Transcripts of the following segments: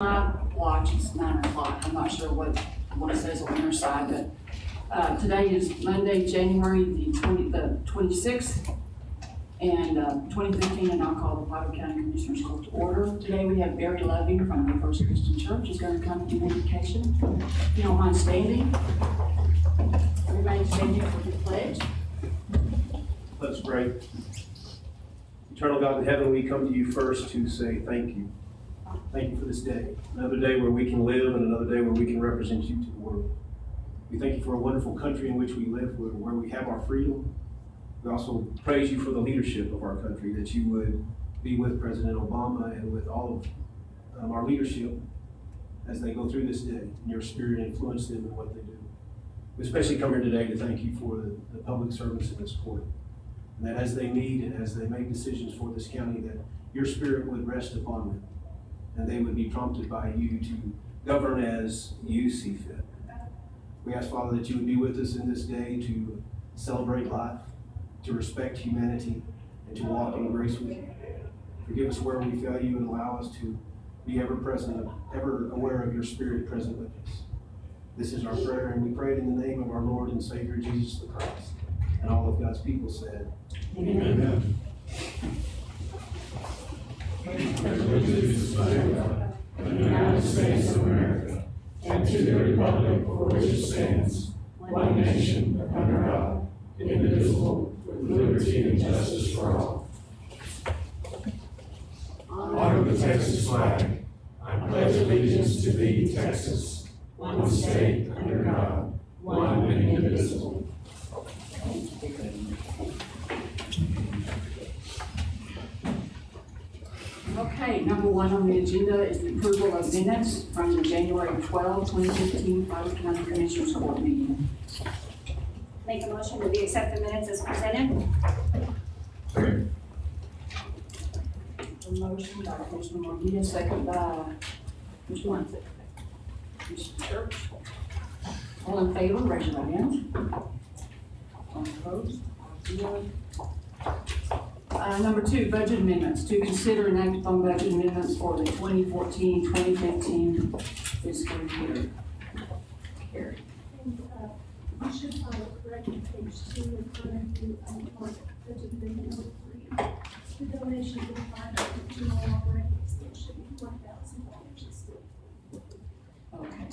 My watch, it's 9 o'clock. I'm not sure what it says on your side, but today is Monday, January the 26th, and 2015, and I'll call the Potawatomi County Commissioners Court to order. Today we have Barry Loving from the First Christian Church. He's going to come to give education. If you don't mind standing. Everybody standing for the pledge. Let's pray. Eternal God in heaven, we come to you first to say thank you. Thank you for this day. Another day where we can live and another day where we can represent you to the world. We thank you for a wonderful country in which we live, where we have our freedom. We also praise you for the leadership of our country, that you would be with President Obama and with all of our leadership as they go through this day, and your spirit influence them in what they do. We especially come here today to thank you for the public servants in this court, and that as they meet and as they make decisions for this county, that your spirit would rest upon them, and they would be prompted by you to govern as you see fit. We ask, Father, that you would be with us in this day to celebrate life, to respect humanity, and to walk in grace with you. Forgive us where we fail you and allow us to be ever present, ever aware of your spirit present with us. This is our prayer, and we pray it in the name of our Lord and Savior, Jesus the Christ. And all of God's people said, Amen. The United States of America, and to the republic for which it stands, one nation, under God, indivisible, with liberty and justice for all. Honor the Texas flag. I pledge allegiance to thee, Texas, one state, under God, one and indivisible. Okay, number one on the agenda is the approval of minutes from the January 12, 2015 Potawatomi County Commissioners Court meeting. Make a motion that we accept the minutes as presented. A motion by Commissioner Morgia, second by Commissioner Munson. Commissioner Church. All in favor, raise your right hand. All opposed? Number two, budget amendments. To consider and act upon budget amendments for the 2014-2015 fiscal year. Carrie. You should find it correct on page 2 in front of you, on budget amendment number 3. The donation to the fire department general operating expense should be $1,000 instead. Okay.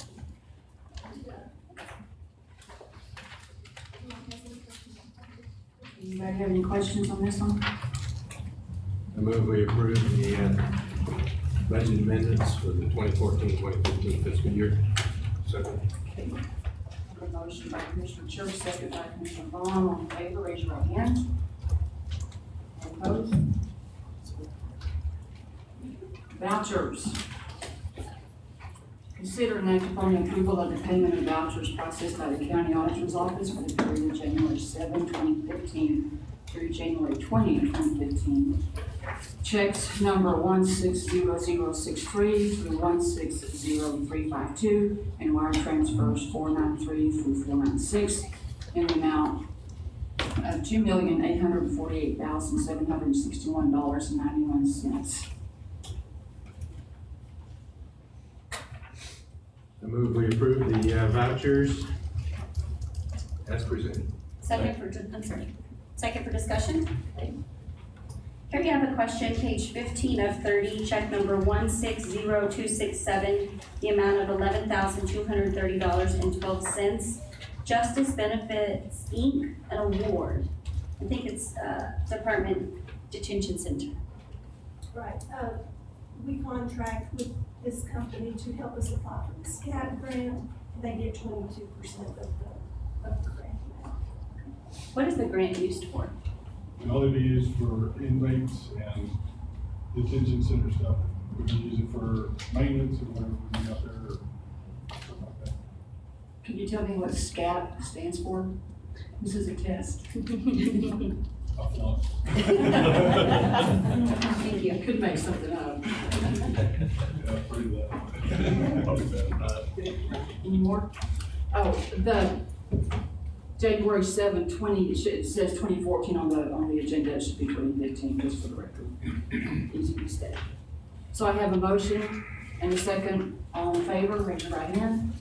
Anybody have any questions on this one? I move we approve the budget amendments for the 2014-2015 fiscal year. Second. Okay. A motion by Commissioner Church, second by Commissioner Vaughn. All in favor, raise your right hand. All opposed? Vouchers. Consider and act upon the approval of the payment of vouchers processed by the County Auditor's Office for the period of January 7, 2015 through January 20, 2015. Checks number 160063 through 160352 and wire transfers 493 through 496 in the amount of $2,848,761.91. I move we approve the vouchers as presented. Second for discussion. Here you have a question, page 15 of 30, check number 160267, the amount of $11,230.12. Justice Benefits, Inc., an award. I think it's Department Detention Center. Right, we contract with this company to help us apply for the SCAD grant. They get 22% of the grant amount. What is the grant used for? It can only be used for inmates and detention center stuff. We can use it for maintenance or whatever we need out there or something like that. Can you tell me what SCAT stands for? This is a test. Tough luck. Thank you. I could make something up. Yeah, pretty bad. Probably bad. Any more? Oh, the January 7, 20, it says 2014 on the agenda. It should be 2015, just for the record. Easy mistake. So I have a motion And a second, all in favor, raise your right hand.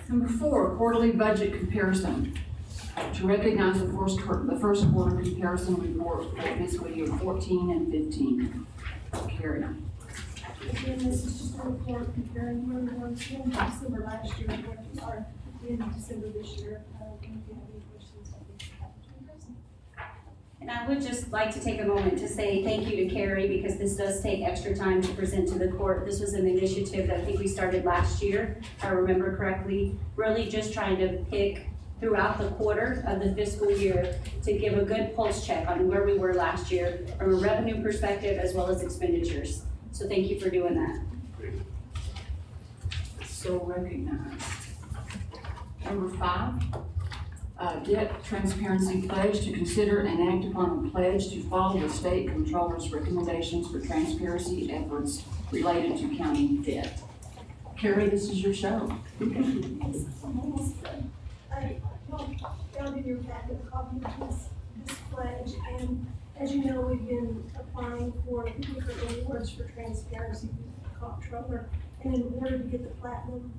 Number 4, quarterly budget comparison. To recognize the first quarter comparison report for fiscal year 14 and 15. Carrie. Again, this is just a report comparing where we were in December last year and where we are in December this year. If you have any questions, I'll be happy to address them. And I would just like to take a moment to say thank you to Carrie, because this does take extra time to present to the court. This was an initiative that I think we started last year, if I remember correctly, really just trying to pick throughout the quarter of the fiscal year to give a good pulse check on where we were last year from a revenue perspective as well as expenditures. So thank you for doing that. So recognized. Number 5, debt transparency pledge. To consider and act upon a pledge to follow the state controller's recommendations for transparency efforts related to county debt. Carrie, this is your show. Found in your packet a copy of this pledge, and as you know, we've been applying for different awards for transparency with the comptroller, and in order to get the platinum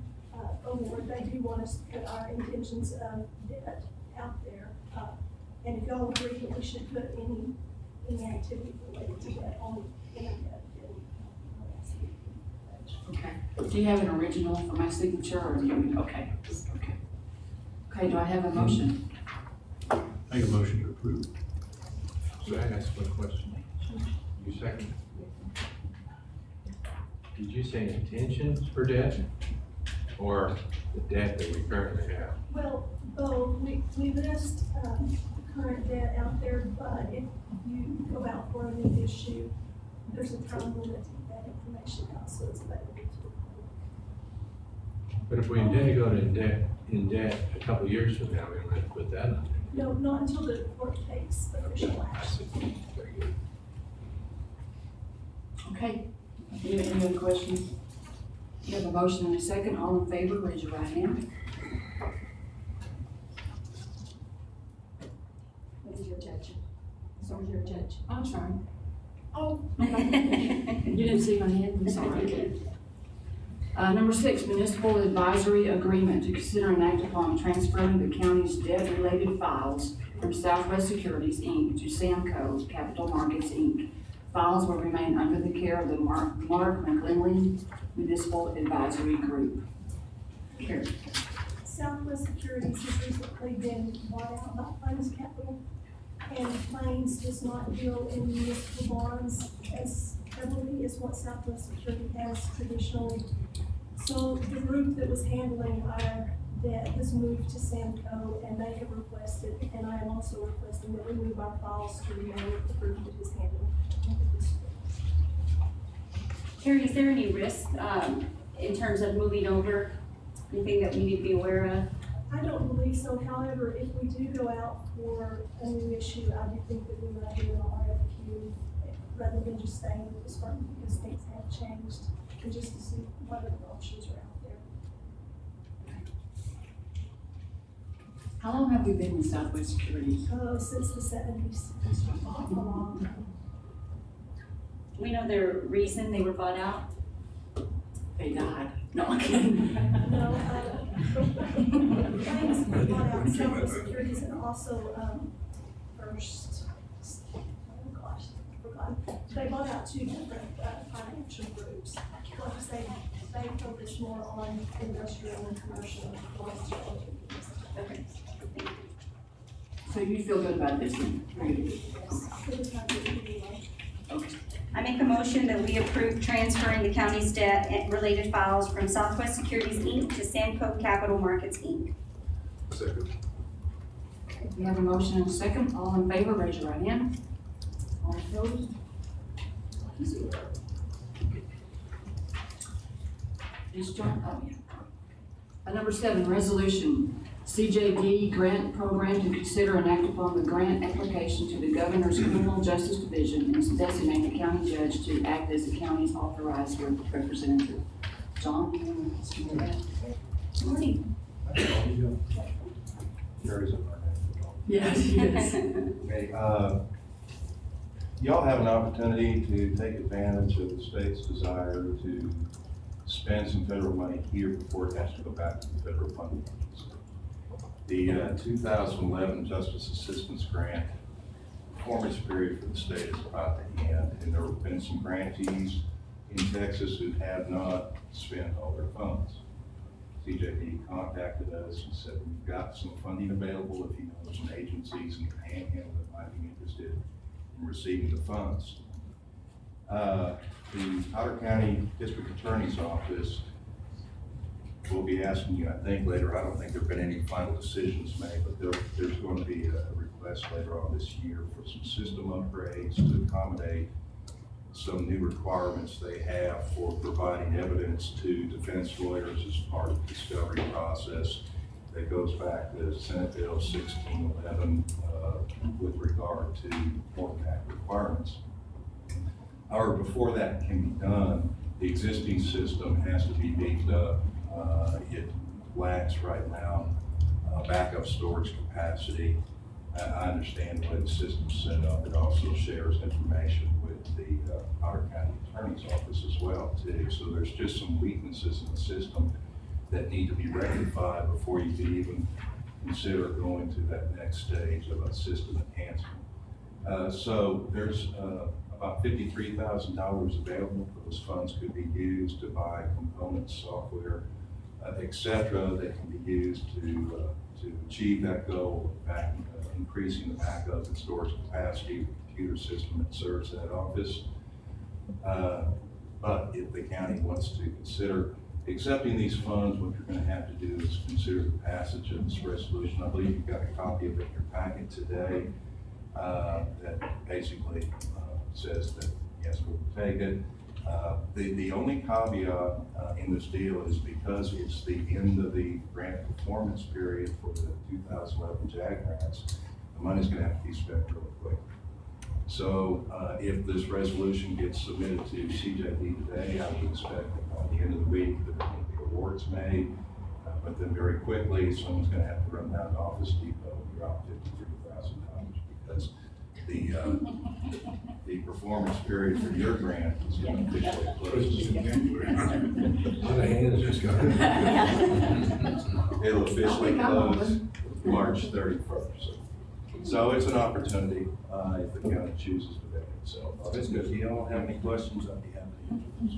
award, they do want us to put our intentions of debt out there. And if y'all agree that we should put any activity related to that on the internet, then I'll ask you to pledge. Okay. Do you have an original for my signature, or do you? Okay. Okay. Okay, do I have a motion? Make a motion to approve. So I ask one question. You second? Did you say intentions for debt or the debt that we currently have? Well, both. We list current debt out there, but if you go out for a new issue, there's a time limit to get that information out, so it's available to the public. But if we intend to go to in debt a couple of years from now, we don't have to put that on there. No, not until the court takes official I action. see. Very good. Okay. Any other questions? You have a motion and a second. All in favor, raise your right hand. What is your judge? So is your judge. I'm sorry. Oh, You didn't see my hand? I'm sorry. Number 6, municipal advisory agreement. To consider and act upon transferring the county's debt-related files from Southwest Securities, Inc. to Samco Capital Markets, Inc. Files will remain under the care of the Mark McLinley Municipal Advisory Group. Carrie. Southwest Securities has recently been bought out by Funds Capital, and Plains does not deal in municipal bonds as heavily as what Southwest Security has traditionally. So the group that was handling our debt has moved to Samco, and they have requested, and I am also requesting that we move our files to remain with the group that is handling this. Carrie, is there any risk in terms of moving over? Anything that we need to be aware of? I don't believe so. However, if we do go out for a new issue, I do think that we might do an RFQ rather than just staying with this firm, because things have changed, and just to see what other options are out there. How long have we been with Southwest Securities? Since the 70s. We know their reason they were bought out. They died. No, I'm kidding. No, Plains bought out Southwest Securities and also, First, oh gosh, I forgot. They bought out 2 different financial groups. Plus they focus more on industrial and commercial. Okay. So you feel good about this one? For the time being. Okay. I make a motion that we approve transferring the county's debt and related files from Southwest Securities, Inc. to Samco Capital Markets, Inc. Second. We have a motion and a second. All in favor, raise your right hand. All opposed? 0. Number 7, resolution. CJD grant program to consider and act upon the grant application to the Governor's Criminal Justice Division and to designate the county judge to act as the county's authorized representative. John, you want to speak to that? Good morning. Jerry's in my name. Yes, yes. Okay, y'all have an opportunity to take advantage of the state's desire to spend some federal money here before it has to go back to the federal funding. The 2011 Justice Assistance Grant performance period for the state is about to end, and there have been some grantees in Texas who have not spent all their funds. CJD contacted us and said, we've got some funding available if you know some agencies in the Panhandle that might be interested in receiving the funds. The Powder County District Attorney's Office will be asking you, I think later, I don't think there have been any final decisions made, but there's going to be a request later on this year for some system upgrades to accommodate some new requirements they have for providing evidence to defense lawyers as part of the discovery process that goes back to Senate Bill 1611 with regard to Morton Act requirements. However, before that can be done, the existing system has to be beefed up. It lacks right now backup storage capacity. I understand the way the system's set up. It also shares information with the Powder County Attorney's Office as well too. So there's just some weaknesses in the system that need to be rectified before you can even consider going to that next stage of a system enhancement. So there's about $53,000 available for those funds could be used to buy components, software, et cetera, that can be used to achieve that goal of increasing the backup and storage capacity of the computer system that serves that office. But if the county wants to consider accepting these funds, what you're going to have to do is consider the passage of this resolution. I believe you've got a copy of it in your packet today that basically says that, yes, we'll take it. The only caveat in this deal is because it's the end of the grant performance period for the 2011 JAG grants, the money's going to have to be spent really quick. So if this resolution gets submitted to CJD today, I would expect that by the end of the week that there will be awards made, but then very quickly someone's going to have to run down to Office Depot and drop $53,000 because the performance period for your grant is going to officially close in January. The hands just got It'll officially close March 31st. So it's an opportunity if the county chooses to make it. So it's good. If you don't have any questions, I'd be happy to answer those.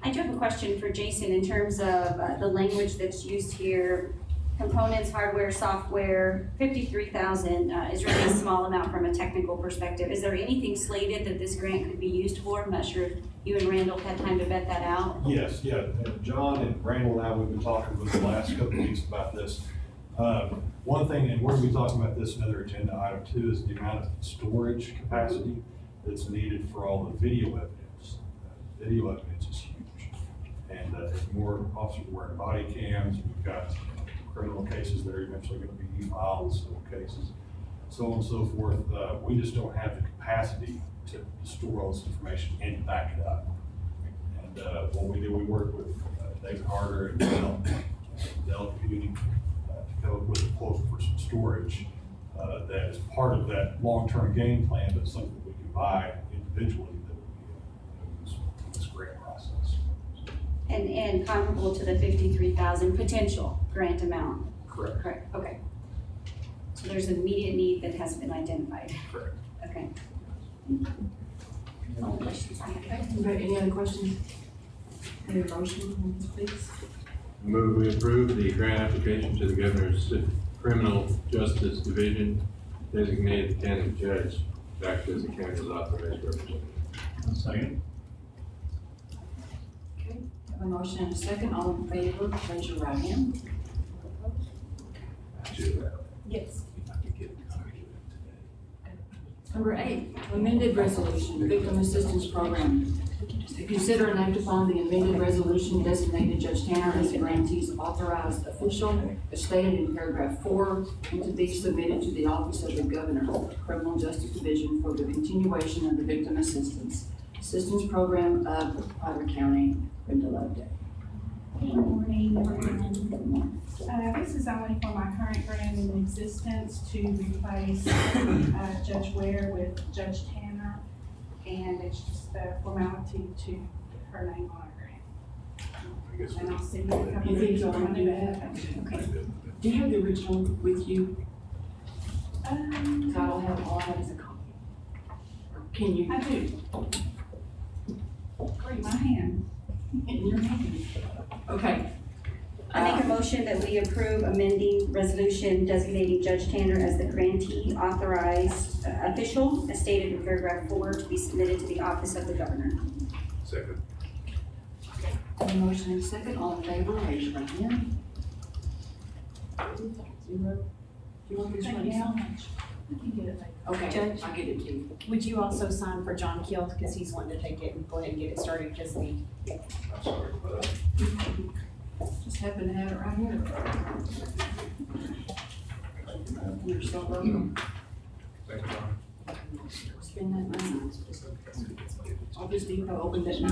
I do have a question for Jason in terms of the language that's used here. Components, hardware, software, 53,000 is really a small amount from a technical perspective. Is there anything slated that this grant could be used for? I'm not sure if you and Randall had time to vet that out. Yes, yeah. John and Randall and I, we've been talking for the last couple of weeks about this. One thing, and we're going to be talking about this another agenda item too, is the amount of storage capacity that's needed for all the video evidence. Video evidence is huge. And as more officers are wearing body cams, we've got criminal cases that are eventually going to be e-filed, civil cases, so on and so forth. We just don't have the capacity to store all this information and back it up. And what we do, we work with David Harder and Dell Computing to come up with a quote for some storage that is part of that long-term game plan, but something that we can buy individually that would be this grant process. And comparable to the 53,000 potential grant amount? Correct. Correct, okay. So there's an immediate need that hasn't been identified? Correct. Okay. All the questions I have. Okay, any other questions? Any motion, please? Move we approve the grant application to the Governor's Criminal Justice Division, designated county judge, act as the county's authorized representative. Second. Okay, have a motion and a second. All in favor, raise your right hand. Yes. Number 8, amended resolution, victim assistance program. To consider and act upon the amended resolution designated Judge Tanner as the grantee's authorized official, as stated in paragraph 4, and to be submitted to the Office of the Governor, Criminal Justice Division, for the continuation of the victim assistance program of Powder County. Brenda Loveday. Good morning. This is only for my current grant in existence to replace Judge Ware with Judge Tanner. and it's just the formality to get her name on our grant. I guess And I'll see you in a couple You of think weeks. you'll want to do that? Okay. Do you have the original with you? So I don't have, all I have is a copy. Or can you? I do. Great, my hand. In your hand. Okay. I make a motion that we approve amending resolution designating Judge Tanner as the grantee authorized official as stated in paragraph 4 to be submitted to the office of the governor. Second. A motion and a second, all in favor, raise your right hand. 0. Do you want this Thank one you so now? much. I can get it later. Okay, Judge? I'll get it to you. Would you also sign for John Keel, because he's wanting to take it and go ahead and get it started, because the, I'm sorry, but Just happen to have it right here. You're so welcome. thank you, Ron. Spend that money. Office Depot opened at 9.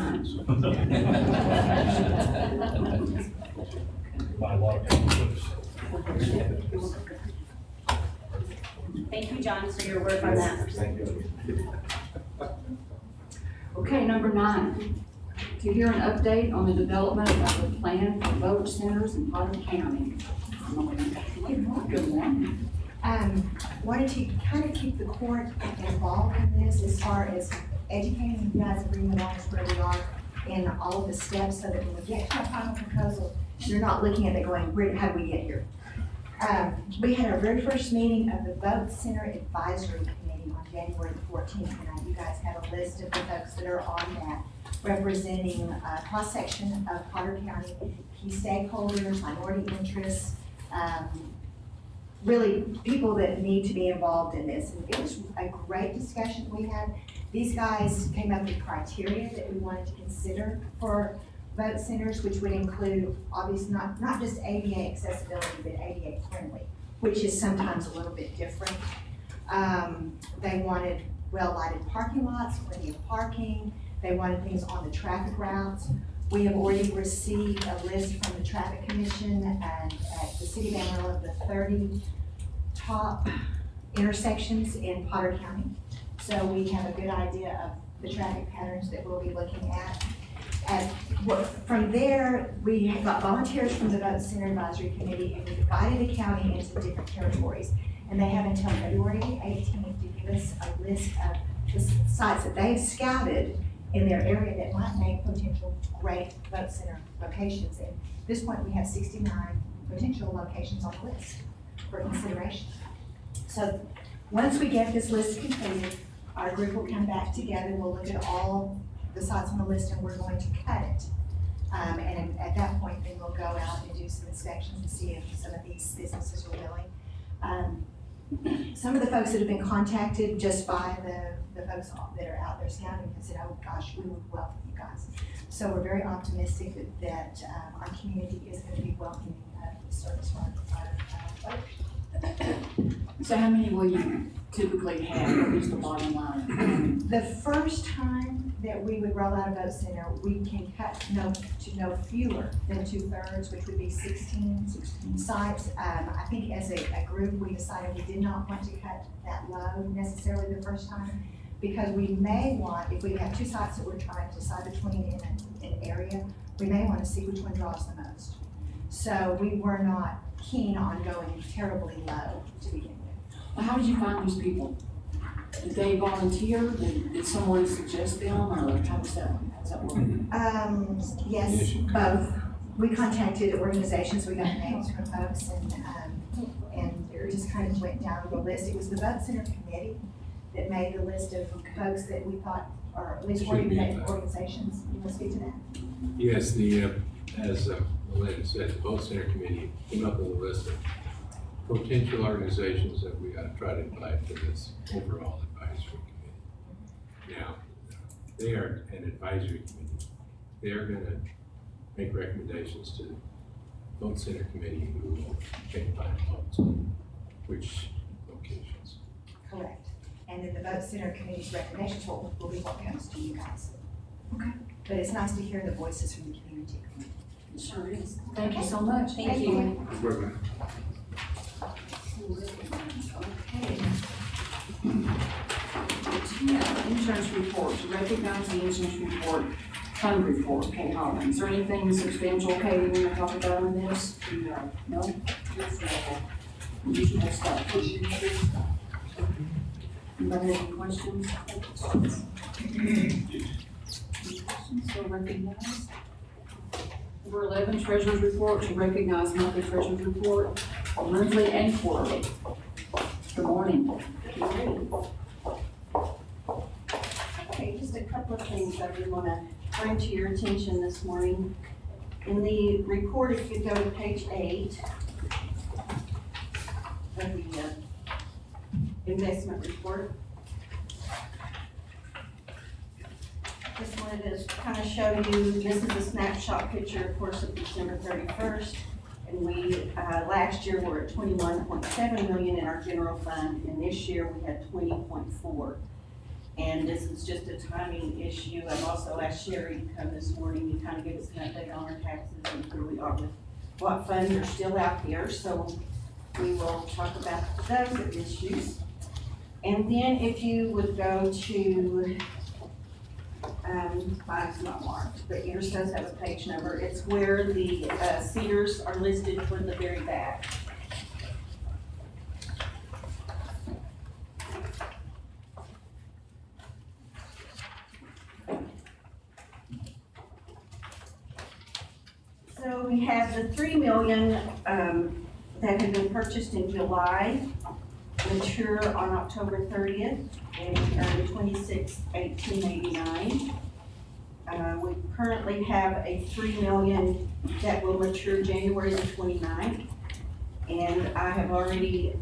Buy a lot of papers. Thank you, John, for your work on that. Thank you. Okay, number 9, to hear an update on the development of the plan for vote centers in Potter County. Good morning. Wanted to kind of keep the court involved in this as far as educating you guys, bringing along where we are in all of the steps, so that when we get to our final proposal, you're not looking at it going, how do we get here? We had our very first meeting of the Vote Center Advisory Committee on January 14th, and you guys have a list of the folks that are on that, representing a cross-section of Potter County, key stakeholders, minority interests, really people that need to be involved in this. And it was a great discussion we had. These guys came up with criteria that we wanted to consider for vote centers, which would include, obviously, not just ADA accessibility, but ADA friendly, which is sometimes a little bit different. They wanted well-lighted parking lots, plenty of parking. They wanted things on the traffic routes. We have already received a list from the Traffic Commission and at the City of Amarillo of the 30 top intersections in Potter County. So we have a good idea of the traffic patterns that we'll be looking at. From there, we got volunteers from the Vote Center Advisory Committee, and we divided the county into different territories. And they have until February 18th to give us a list of the sites that they've scouted in their area that might make potential great vote center locations. And at this point, we have 69 potential locations on the list for consideration. So once we get this list completed, our group will come back together, we'll look at all the sites on the list, and we're going to cut it. And at that point, then we'll go out and do some inspections and see if some of these businesses are willing. Some of the folks that have been contacted just by the folks that are out there scouting have said, oh gosh, we would welcome you guys. So we're very optimistic that our community is going to be welcoming the service for our voters. So how many will you typically have, what is the bottom line? The first time that we would roll out a vote center, we can cut to no fewer than 2/3, which would be 16 sites. I think as a group, we decided we did not want to cut that low necessarily the first time, because we may want, if we have 2 sites that we're trying to decide between in an area, we may want to see which one draws the most. So we were not keen on going terribly low to begin with. Well, how did you find these people? Did they volunteer? Did someone suggest them, or how does that work? Yes, both. We contacted organizations, we got names from folks, and it just kind of went down the list. It was the Vote Center Committee that made the list of folks that we thought, or at least organizations. You want to speak to that? Yes, as Melinda said, the Vote Center Committee came up with a list of potential organizations that we ought to try to invite to this overall advisory committee. Now, they are an advisory committee. They are going to make recommendations to the Vote Center Committee, who will take final votes on which locations. Correct. And then the Vote Center Committee's recommendations will be what comes to you guys. Okay. But it's nice to hear the voices from the community. It sure is. Thank you so much. Thank you. Okay. Yeah. insurance report, to recognize the insurance report, fund report, Kay Holland. Is there anything substantial, Kay, you want to talk about on this? No? Usual stuff. Anybody have any questions? So recognize. Number 11, treasurer's report, to recognize monthly treasurer's report, monthly and quarterly. Good morning. Okay, just a couple of things I really want to bring to your attention this morning. In the report, if you go to page 8 of the investment report, just wanted to kind of show you, this is a snapshot picture, of course, of December 31st. And we, last year, were at 21.7 million in our general fund, and this year we had 20.4. And this is just a timing issue. I've also asked Sherry to come this morning and kind of give us an update on our taxes and where we are with what funds are still out there. So we will talk about those issues. And then if you would go to, mine's not marked, but yours does have a page number. It's where the cedars are listed toward the very back. So we have the 3 million that had been purchased in July, mature on October 30th, and we earned $26,1889. We currently have a 3 million that will mature January the 29th, and I have already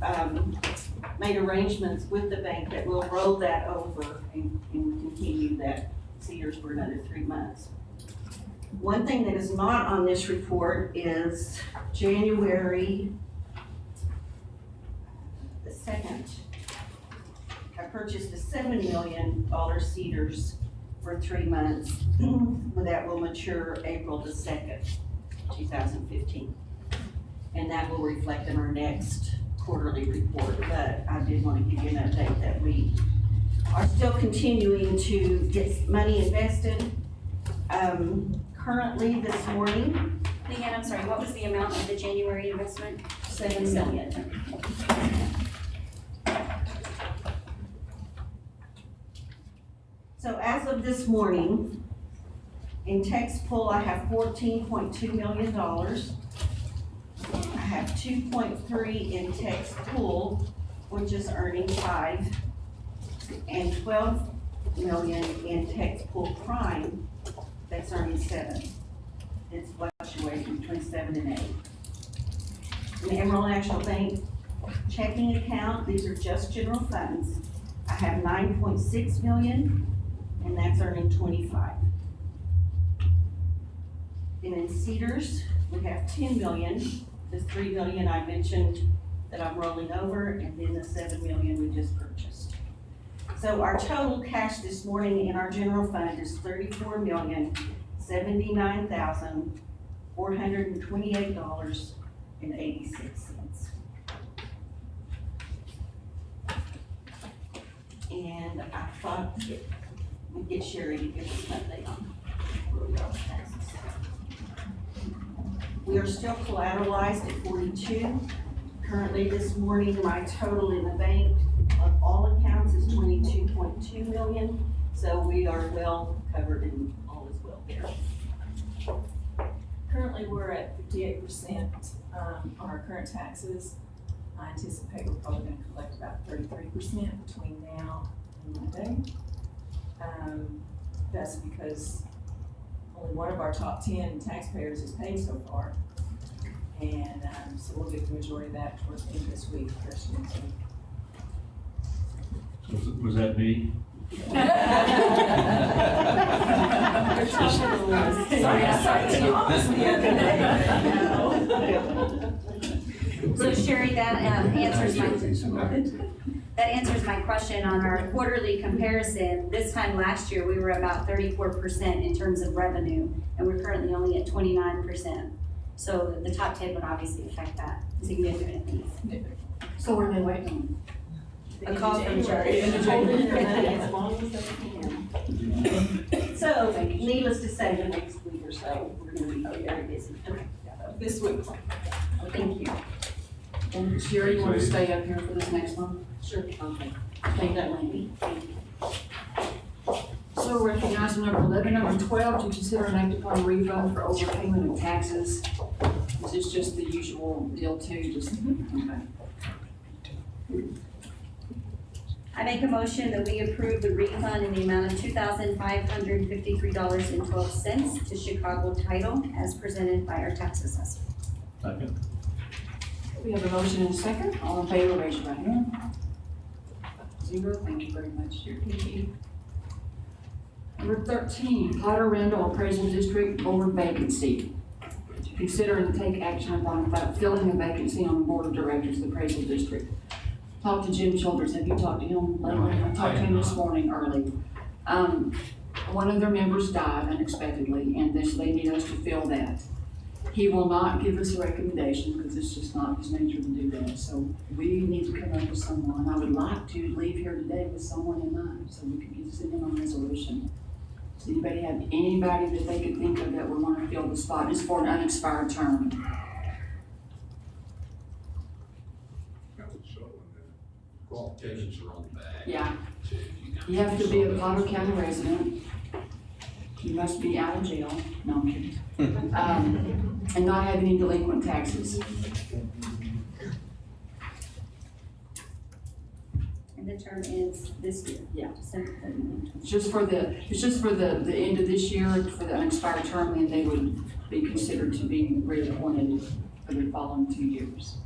made arrangements with the bank that will roll that over and continue that Cedars for another 3 months. One thing that is not on this report is January the 2nd. I purchased a $7 million Cedars for 3 months. That will mature April the 2nd, 2015. And that will reflect in our next quarterly report. But I did want to give you an update that we are still continuing to get money invested. Currently this morning, Leanne, I'm sorry, what was the amount of the January investment? $7 million. So as of this morning, in tax pool, I have $14.2 million. I have 2.3 in tax pool, which is earning 5, and 12 million in tax pool prime, that's earning 7. It's fluctuating between 7 and 8. In the Emerald National Bank checking account, these are just general funds. I have 9.6 million, and that's earning 25. And in Cedars, we have 10 million, the 3 million I mentioned that I'm rolling over, and then the 7 million we just purchased. So our total cash this morning in our general fund is $34,079,428.86. And I thought we'd get Sherry to give us an update on where we are with taxes. We are still collateralized at 42. Currently this morning, my total in the bank of all accounts is 22.2 million. So we are well covered and all is well there. Currently, we're at 58% on our current taxes. I anticipate we're probably gonna collect about 33% between now and Monday. That's because only one of our top 10 taxpayers is paid so far. And so we'll get the majority of that towards the end of this week, first next week. Was that me? So Sherry, that answers my question on our quarterly comparison. This time last year, we were about 34% in terms of revenue, and we're currently only at 29%. So the top 10 would obviously affect that significantly. So what are they waiting on? A call from January. Jared. Holding their money as long as they can. So, needless to say, the next week or so, we're gonna be very busy. This week. Oh, thank you. And Sherry, you want to stay up here for this next one? Sure. Okay. Thank you, Wendy. So recognizing number 11, number 12, to consider and act upon refund for overpayment of taxes. This is just the usual deal too, just, okay. I make a motion that we approve the refund in the amount of $2,553.12 to Chicago Title as presented by our tax assessor. Second. We have a motion and a second. All in favor, raise your right hand. 0, thank you very much. Thank you. Number 13, Potter Randall Appraisal District Board vacancy. To consider and take action upon filling a vacancy on the Board of Directors of the Appraisal District. Talked to Jim Childers. Have you talked to him lately? I talked to him this morning early. One of their members died unexpectedly, and they need us to fill that. He will not give us a recommendation because it's just not his nature to do that. So we need to come up with someone. I would like to leave here today with someone in mind so we can send in a resolution. Does anybody have anybody that they could think of that would want to fill the spot? It's for an unexpired term. Qualifications are on the back. Yeah. You have to be a Potter County resident. You must be out of jail. No, I'm kidding. And not have any delinquent taxes. And the term ends this year. Yeah. December 31. It's just for the end of this year, for the unexpired term, and they would be considered to be reappointed for the following 2 years.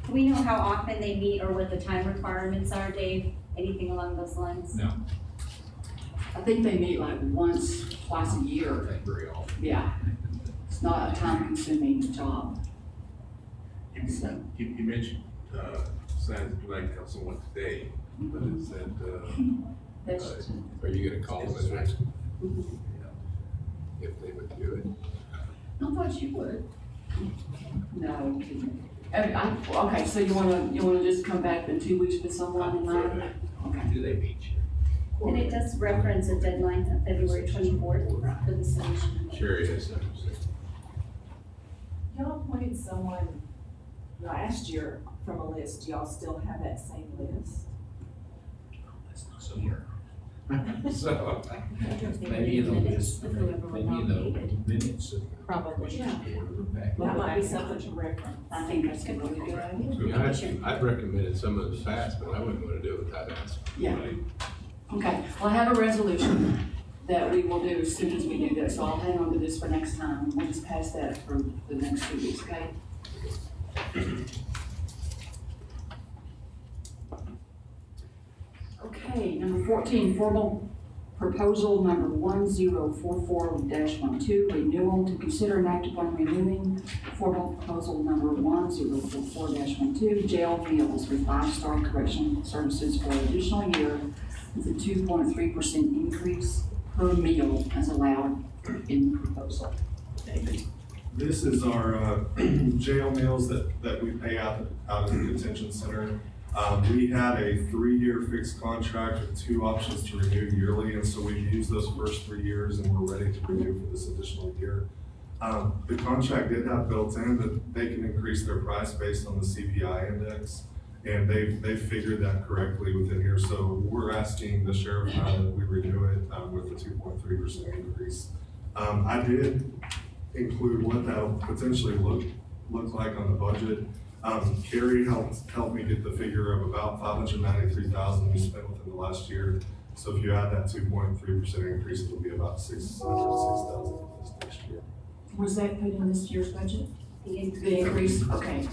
Do we know how often they meet or what the time requirements are, Dave? Anything along those lines? No. I think they meet like once, twice a year. Not very often. Yeah. It's not a time-consuming job. You mentioned, sounds like someone today, but is that, That's, Are you gonna call them and ask them if they would do it? I thought you would. No. Okay, so you wanna just come back in 2 weeks with someone in mind? Okay. Do they meet you? And it does reference a deadline of February 24th for the submission. Sherry has something to say. Y'all appointed someone last year from a list. Do y'all still have that same list? That's not so here. So, maybe in the list, maybe in the minutes of. Probably. Yeah. That might be something to reference. I think that's a really good idea. I've recommended some of the past, but I wouldn't want to do it without asking. Yeah. Okay, well, I have a resolution that we will do as soon as we do this, so I'll hang on to this for next time. We'll just pass that for the next 2 weeks, okay? Okay, number 14, formal proposal number 1044-12, renewal to consider and act upon renewing formal proposal number 1044-12, jail meals with 5-star correctional services for an additional year with a 2.3% increase per meal as allowed in the proposal. David. This is our jail meals that we pay out of the detention center. We had a 3-year fixed contract with 2 options to renew yearly, and so we've used those first 3 years and we're ready to renew for this additional year. The contract did have built in that they can increase their price based on the CPI index, and they've figured that correctly within here. So we're asking the sheriff that we renew it with a 2.3% increase. I did include what that will potentially look like on the budget. Carrie helped me get the figure of about $593,000 we spent within the last year. So if you add that 2.3% increase, it'll be about $606,000 this next year. Was that put in this year's budget? The increase? Okay.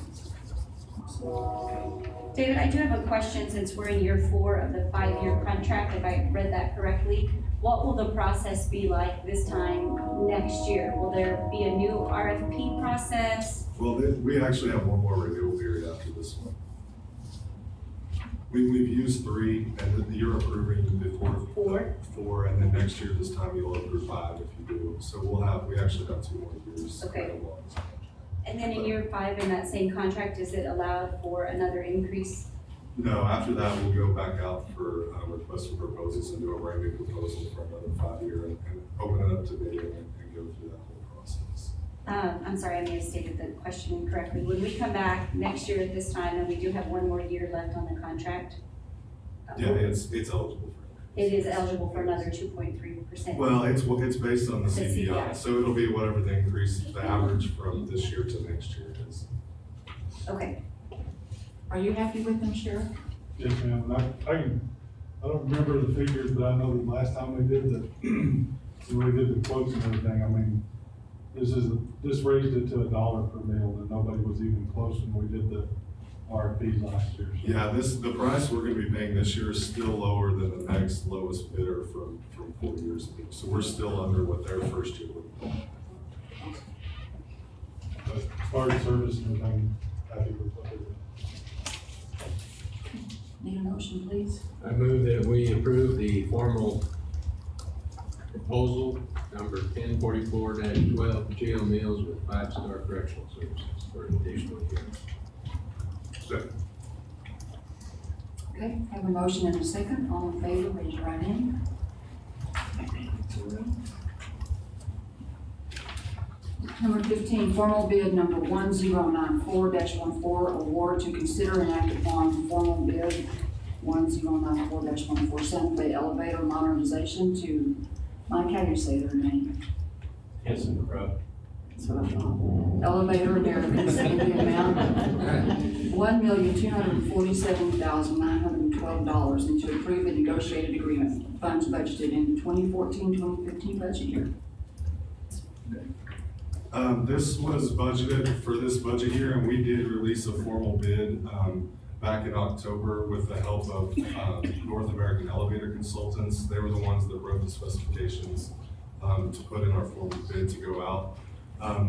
David, I do have a question since we're in year 4 of the 5-year contract, if I read that correctly. What will the process be like this time next year? Will there be a new RFP process? Well, we actually have one more renewal period after this one. We've used 3, and you're approving the 4, and then next year this time you'll approve 5 if you do. So we actually have 2 more years. Okay. And then in year 5 in that same contract, is it allowed for another increase No, after that, we'll go back out for requests for proposals and do a brand new proposal for another 5 year and open it up to bidding and go through that whole process. I'm sorry, I may have stated the question incorrectly. When we come back next year at this time, and we do have one more year left on the contract? Yeah, it's eligible for It is eligible for another 2.3%. Well, it's based on the The CPI, CPI. so it'll be whatever the increase, the average from this year to next year is. Okay. Are you happy with them, Sheriff? Yes, ma'am, I don't remember the figures, but I know the last time we did we did the quotes and everything, I mean, this raised it to $1 per meal, and nobody was even close when we did the RFPs last year. So. Yeah, the price we're gonna be paying this year is still lower than the next lowest bidder from 4 years ago. So we're still under what their first year would be. But as far as service and everything, happy with what they did. Need a motion, please? I move that we approve the formal proposal number 1044-12 jail meals with 5-star correctional services for an additional year. Second. Okay, have a motion and a second. All in favor, raise your right hand. 0. Number 15, formal bid number 1094-14, award to consider and act upon formal bid 1094-14, Santa Fe elevator modernization to, Mike, how do you say their name? Henson Crow. That's what I thought. Elevator Americans in the amount of $1,247,912 and to approve the negotiated agreement. Funds budgeted in the 2014-2015 budget year. This was budgeted for this budget year, and we did release a formal bid back in October with the help of North American Elevator Consultants. They were the ones that wrote the specifications to put in our formal bid to go out.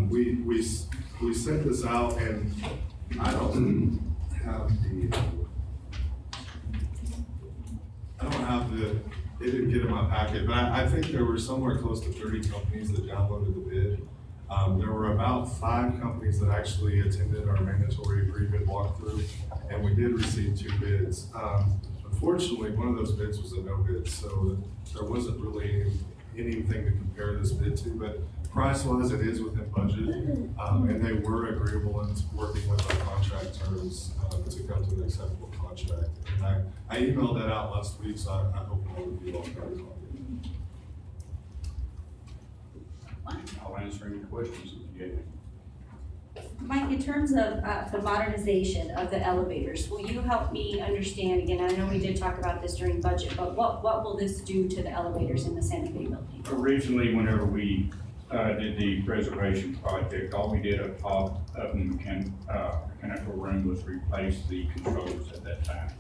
We sent this out, and I don't have the, it didn't get in my packet, but I think there were somewhere close to 30 companies that downloaded the bid. There were about 5 companies that actually attended our mandatory pre-bid walkthrough, and we did receive 2 bids. Unfortunately, one of those bids was a no bid, so there wasn't really anything to compare this bid to, but price-wise, it is within budget, and they were agreeable in working with our contract terms to come to an acceptable contract. And I emailed that out last week, so I hope all of you all got a copy. I'll answer any questions that you gave me. Mike, in terms of the modernization of the elevators, will you help me understand, again, I know we did talk about this during budget, but what will this do to the elevators in the Santa Fe building? Originally, whenever we did the preservation project, all we did up top of the mechanical room was replace the controllers at that time.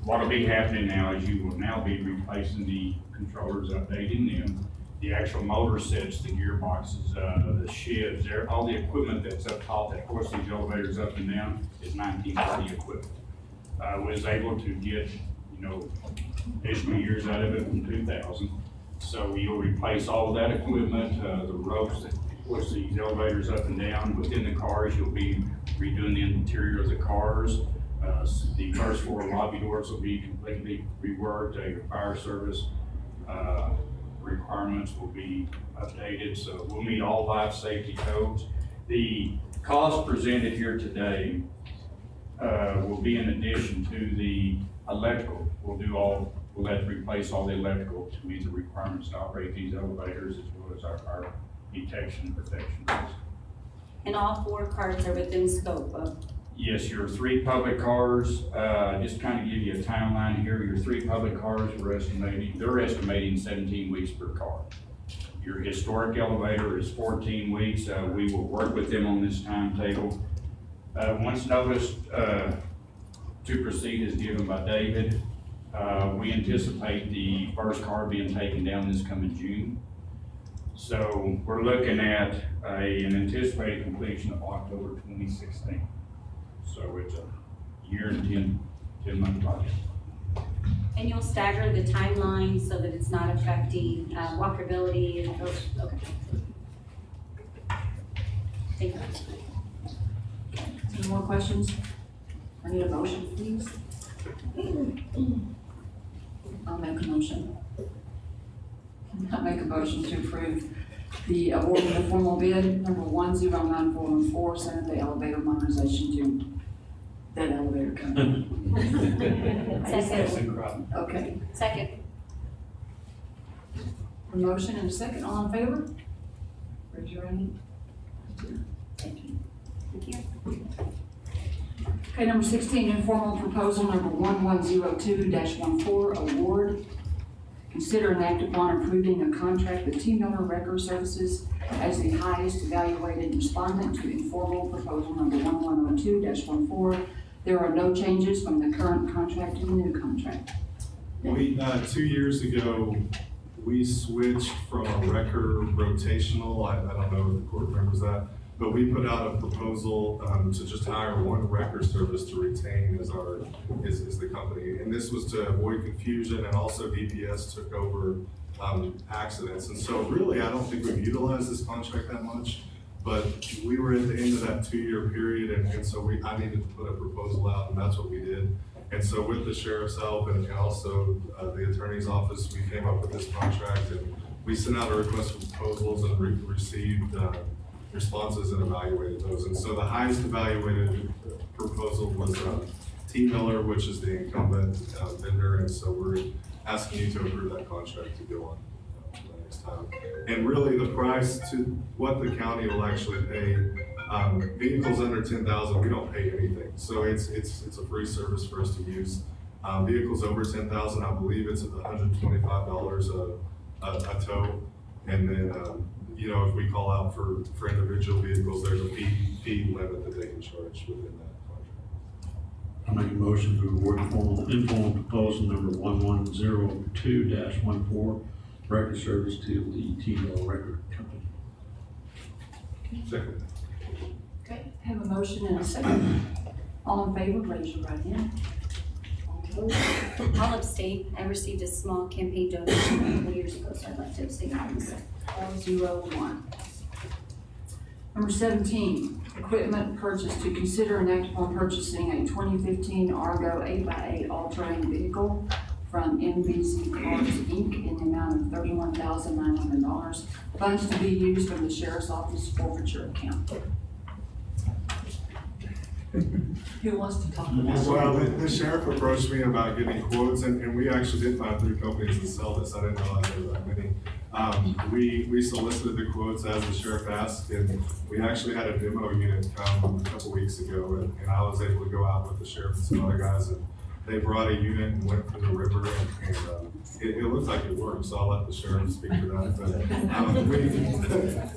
What will be happening now is you will now be replacing the controllers, updating them, the actual motor sets, the gearboxes, the shifts, all the equipment that's up top that forces these elevators up and down is 1930 equipment. Was able to get, additional years out of it from 2000. So you'll replace all of that equipment, the ropes that push these elevators up and down. Within the cars, you'll be redoing the interior of the cars. The first 4 lobby doors will be completely reworked. Your fire service requirements will be updated, so we'll meet all 5 safety codes. The cost presented here today will be in addition to the electrical. We'll have to replace all the electrical to meet the requirements to operate these elevators, as well as our detection and protection. And all 4 cars are within scope of? Yes, your 3 public cars, just kind of give you a timeline here, your 3 public cars they're estimating 17 weeks per car. Your historic elevator is 14 weeks. We will work with them on this timetable. Once notice to proceed is given by David, we anticipate the first car being taken down this coming June. So we're looking at an anticipated completion of October 2016. So it's a year and 10-month project. And you'll stagger the timeline so that it's not affecting walkability and, okay. Thank you. Any more questions? I need a motion, please. I'll make a motion. I'll make a motion to approve the award of the formal bid number 109414, Santa Fe Elevator Modernization to that elevator company. Second. Okay, Second. a motion and a second, all in favor? Raise your hand. Thank you. Thank you. Okay, number 16, informal proposal number 1102-14, award. Consider and act upon approving a contract with T. Miller Record Services as the highest evaluated respondent to informal proposal number 1102-14. There are no changes from the current contract to the new contract. We, 2 years ago, we switched from a wrecker rotational, I don't know if the court remembers that, but we put out a proposal to just hire one wrecker service to retain as the company. And this was to avoid confusion, and also DPS took over accidents. And so really, I don't think we've utilized this contract that much, but we were at the end of that 2-year period, and so I needed to put a proposal out, and that's what we did. And so with the sheriff's help and also the attorney's office, we came up with this contract, and we sent out a request for proposals and received responses and evaluated those. And so the highest evaluated proposal was T. Miller, which is the incumbent vendor, and so we're asking you to approve that contract to go on the next time. And really, the price to what the county will actually pay, vehicles under 10,000, we don't pay anything. So it's a free service for us to use. Vehicles over 10,000, I believe it's $125 a tow. And then, you know, if we call out for individual vehicles, there's a fee limit that they can charge within that contract. I make a motion to award informal proposal number 1102-14, record service to the T. Miller Record Company. Second. Okay, have a motion and a second. All in favor, raise your right hand. All opposed? I'll abstain. I received a small campaign donation a couple years ago, so I'd like to abstain on this. 401. Number 17, equipment purchase, to consider and act upon purchasing a 2015 Argo 8x8 all-terrain vehicle from MVC Cars Inc. in the amount of $31,900. Funds to be used from the Sheriff's Office forfeiture account. Who wants to talk about it? Well, the sheriff approached me about getting quotes, and we actually did find 3 companies that sell this. I didn't realize there were that many. We solicited the quotes as the sheriff asked, and we actually had a demo unit come a couple weeks ago, and I was able to go out with the sheriff and some other guys, and they brought a unit and went through the river, and it looks like it works, so I'll let the sheriff speak to that. But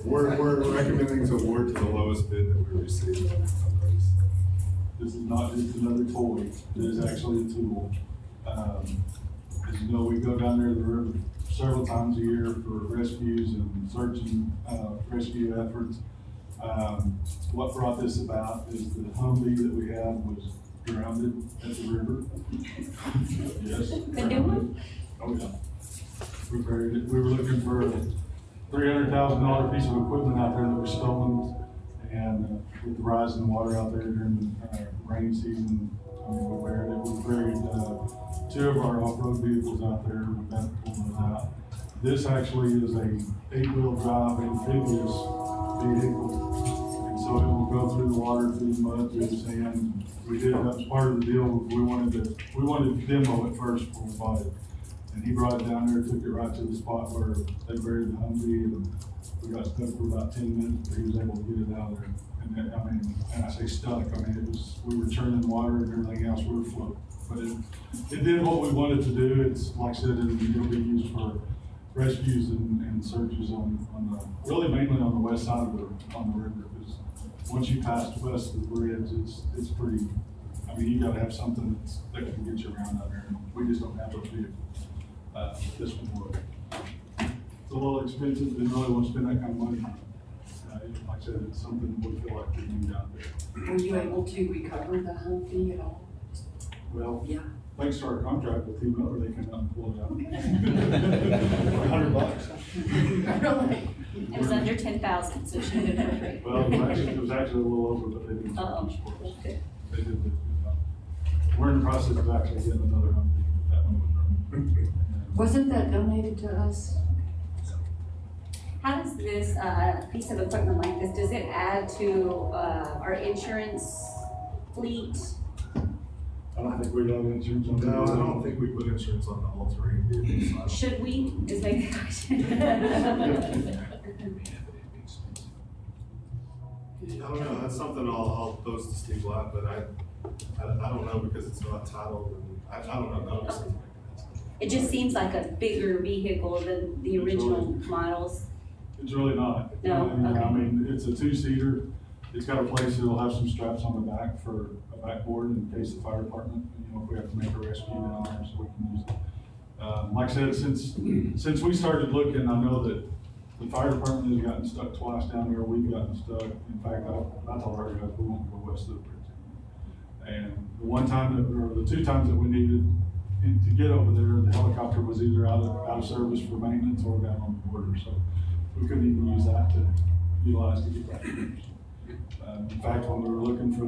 we're recommending to award to the lowest bid that we received on those. This is not just another toy, it is actually a tool. As you know, we go down there to the river several times a year for rescues and search and rescue efforts. What brought this about is the Humvee that we had was grounded at the river. Yes. The new one? Oh, yeah. We buried it. We were looking for a $300,000 piece of equipment out there that was stolen. And with the rise in the water out there during the rainy season, I mean, we buried it. We buried 2 of our off-road vehicles out there. We've got to pull those out. This actually is a 8-wheel drive amphibious vehicle. And so it will go through the water, through the mud, through the sand. We did, that was part of the deal. We wanted to demo it first before we bought it. And he brought it down there, took it right to the spot where they buried the Humvee, and we got stuck for about 10 minutes, but he was able to get it out of there. And then, I mean, and I say stuck, I mean, it was, we were churning water and everything else, we were floating. But it did what we wanted to do. It's, like I said, it'll be used for rescues and searches on the, really mainly on the west side of the river. Because once you pass west of the bridge, it's pretty, I mean, you gotta have something that can get you around out there. We just don't have those vehicles. This one would. It's a little expensive, didn't really want to spend that kind of money on it. Like I said, it's something we feel like we need out there. Were you able to recover the Humvee at all? Well, Yeah. thanks to our contract with T. Miller, they came out and pulled it out. Okay. For $100. Really? It was under 10,000, so she did it great. Well, it was actually a little over, but they didn't. Uh-oh. They did the good job. We're in the process of actually getting another Humvee, but that one was running. Wasn't that donated to us? How does this, piece of equipment like this, does it add to, our insurance fleet? I don't think we have insurance on that. No, I don't think we put insurance on the all-terrain vehicles. Should we, is my question? I don't know, that's something I'll pose to Steve Blatt, but I don't know because it's not titled and I don't know. I don't know. It just seems like a bigger vehicle than the original models. It's really not. No, okay. I mean, it's a two-seater. It's got a place, it'll have some straps on the back for a backboard in case the fire department, you know, if we have to make a rescue down there, so we can use it. Like I said, since we started looking, I know that the fire department has gotten stuck twice down there. We've gotten stuck. In fact, I told our guys we won't go west of the bridge. And the one time or the two times that we needed to get over there, the helicopter was either out of service for maintenance or down on the border. So we couldn't even use that to utilize to get back. In fact, when we were looking for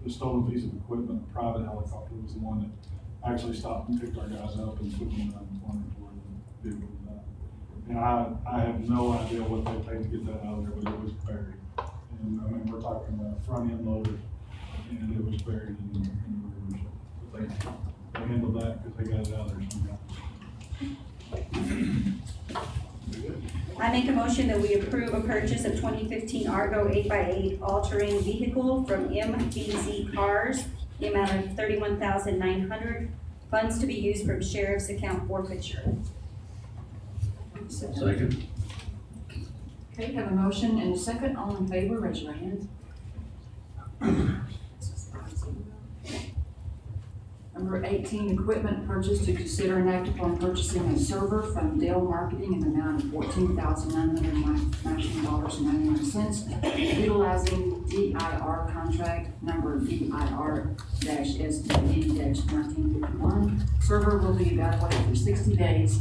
the stolen piece of equipment, a private helicopter was the one that actually stopped and picked our guys up and took them around the corner to where the vehicle was at. And I have no idea what they paid to get that out of there, but it was buried. And I mean, we're talking about front end loader, and it was buried in the river. But they handled that because they got it out of there somehow. I make a motion that we approve a purchase of 2015 Argo 8x8 all-terrain vehicle from MBZ Cars, the amount of $31,900, funds to be used from sheriff's account forfeiture. Second. Okay, have a motion and a second. All in favor, raise your hand. Number 18, equipment purchase to consider and act upon purchasing a server from Dell Marketing in the amount of $14,919.99, utilizing DIR contract number DIR-SDD-1951. Server will be evaluated for 60 days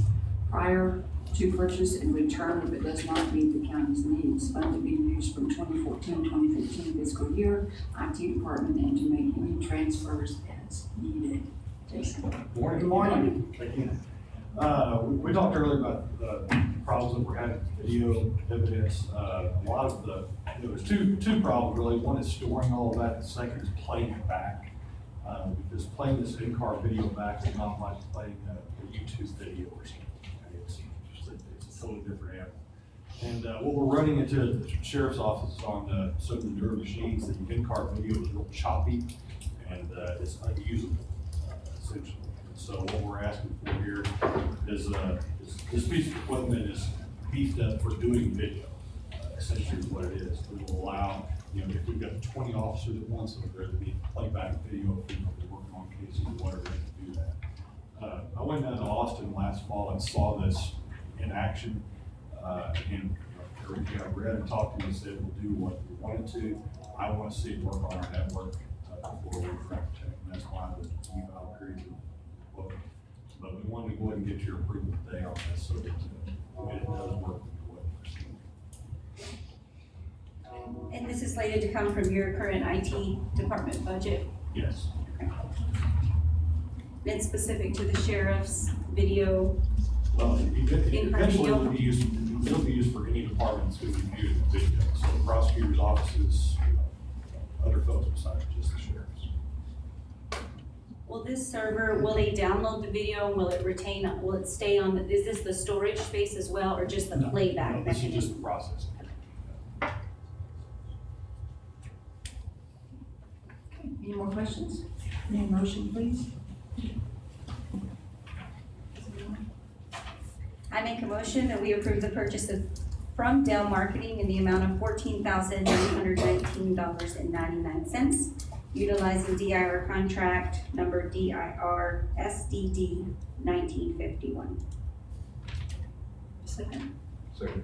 prior to purchase and return if it does not meet the county's needs. Fund to be used from 2014-2015 fiscal year, IT department, and to make any transfers as needed. Jason. Morning. Good morning. Thank you. We talked earlier about the problems that we're having with video evidence. A lot of there's two problems really. One is storing all of that, the second is playing it back. Because playing this in-car video back is not like playing a YouTube video or something. It's a totally different animal. And what we're running into the sheriff's office on some of the newer machines, the in-car video is real choppy and it's unusable, essentially. And so what we're asking for here is this piece of equipment is beefed up for doing video, essentially is what it is. It will allow, you know, if we've got 20 officers at once, it'll rather be playback video, if we're working on cases or whatever, they can do that. I went down to Austin last fall and saw this in action, and everything I read and talked to me said we'll do what we wanted to. I want to see it work on our network before we track check, and that's why the eval period is quote. But we wanted to go ahead and get your approval today on this, so that when it does work, what we're seeing. And this is slated to come from your current IT department budget? Yes. Then specific to the sheriff's video? Well, eventually video? it'll be used for any departments who review the video, so the prosecutor's offices, other folks besides just the sheriff's. Will this server, will they download the video, will it retain, will it stay on, is this the storage space as well, or just the playback? No, this is just the processing. Okay, any more questions? Any motion, please? I make a motion that we approve the purchase from Dell Marketing in the amount of $14,919.99, utilizing DIR contract number DIR-SDD-1951. Second. Second.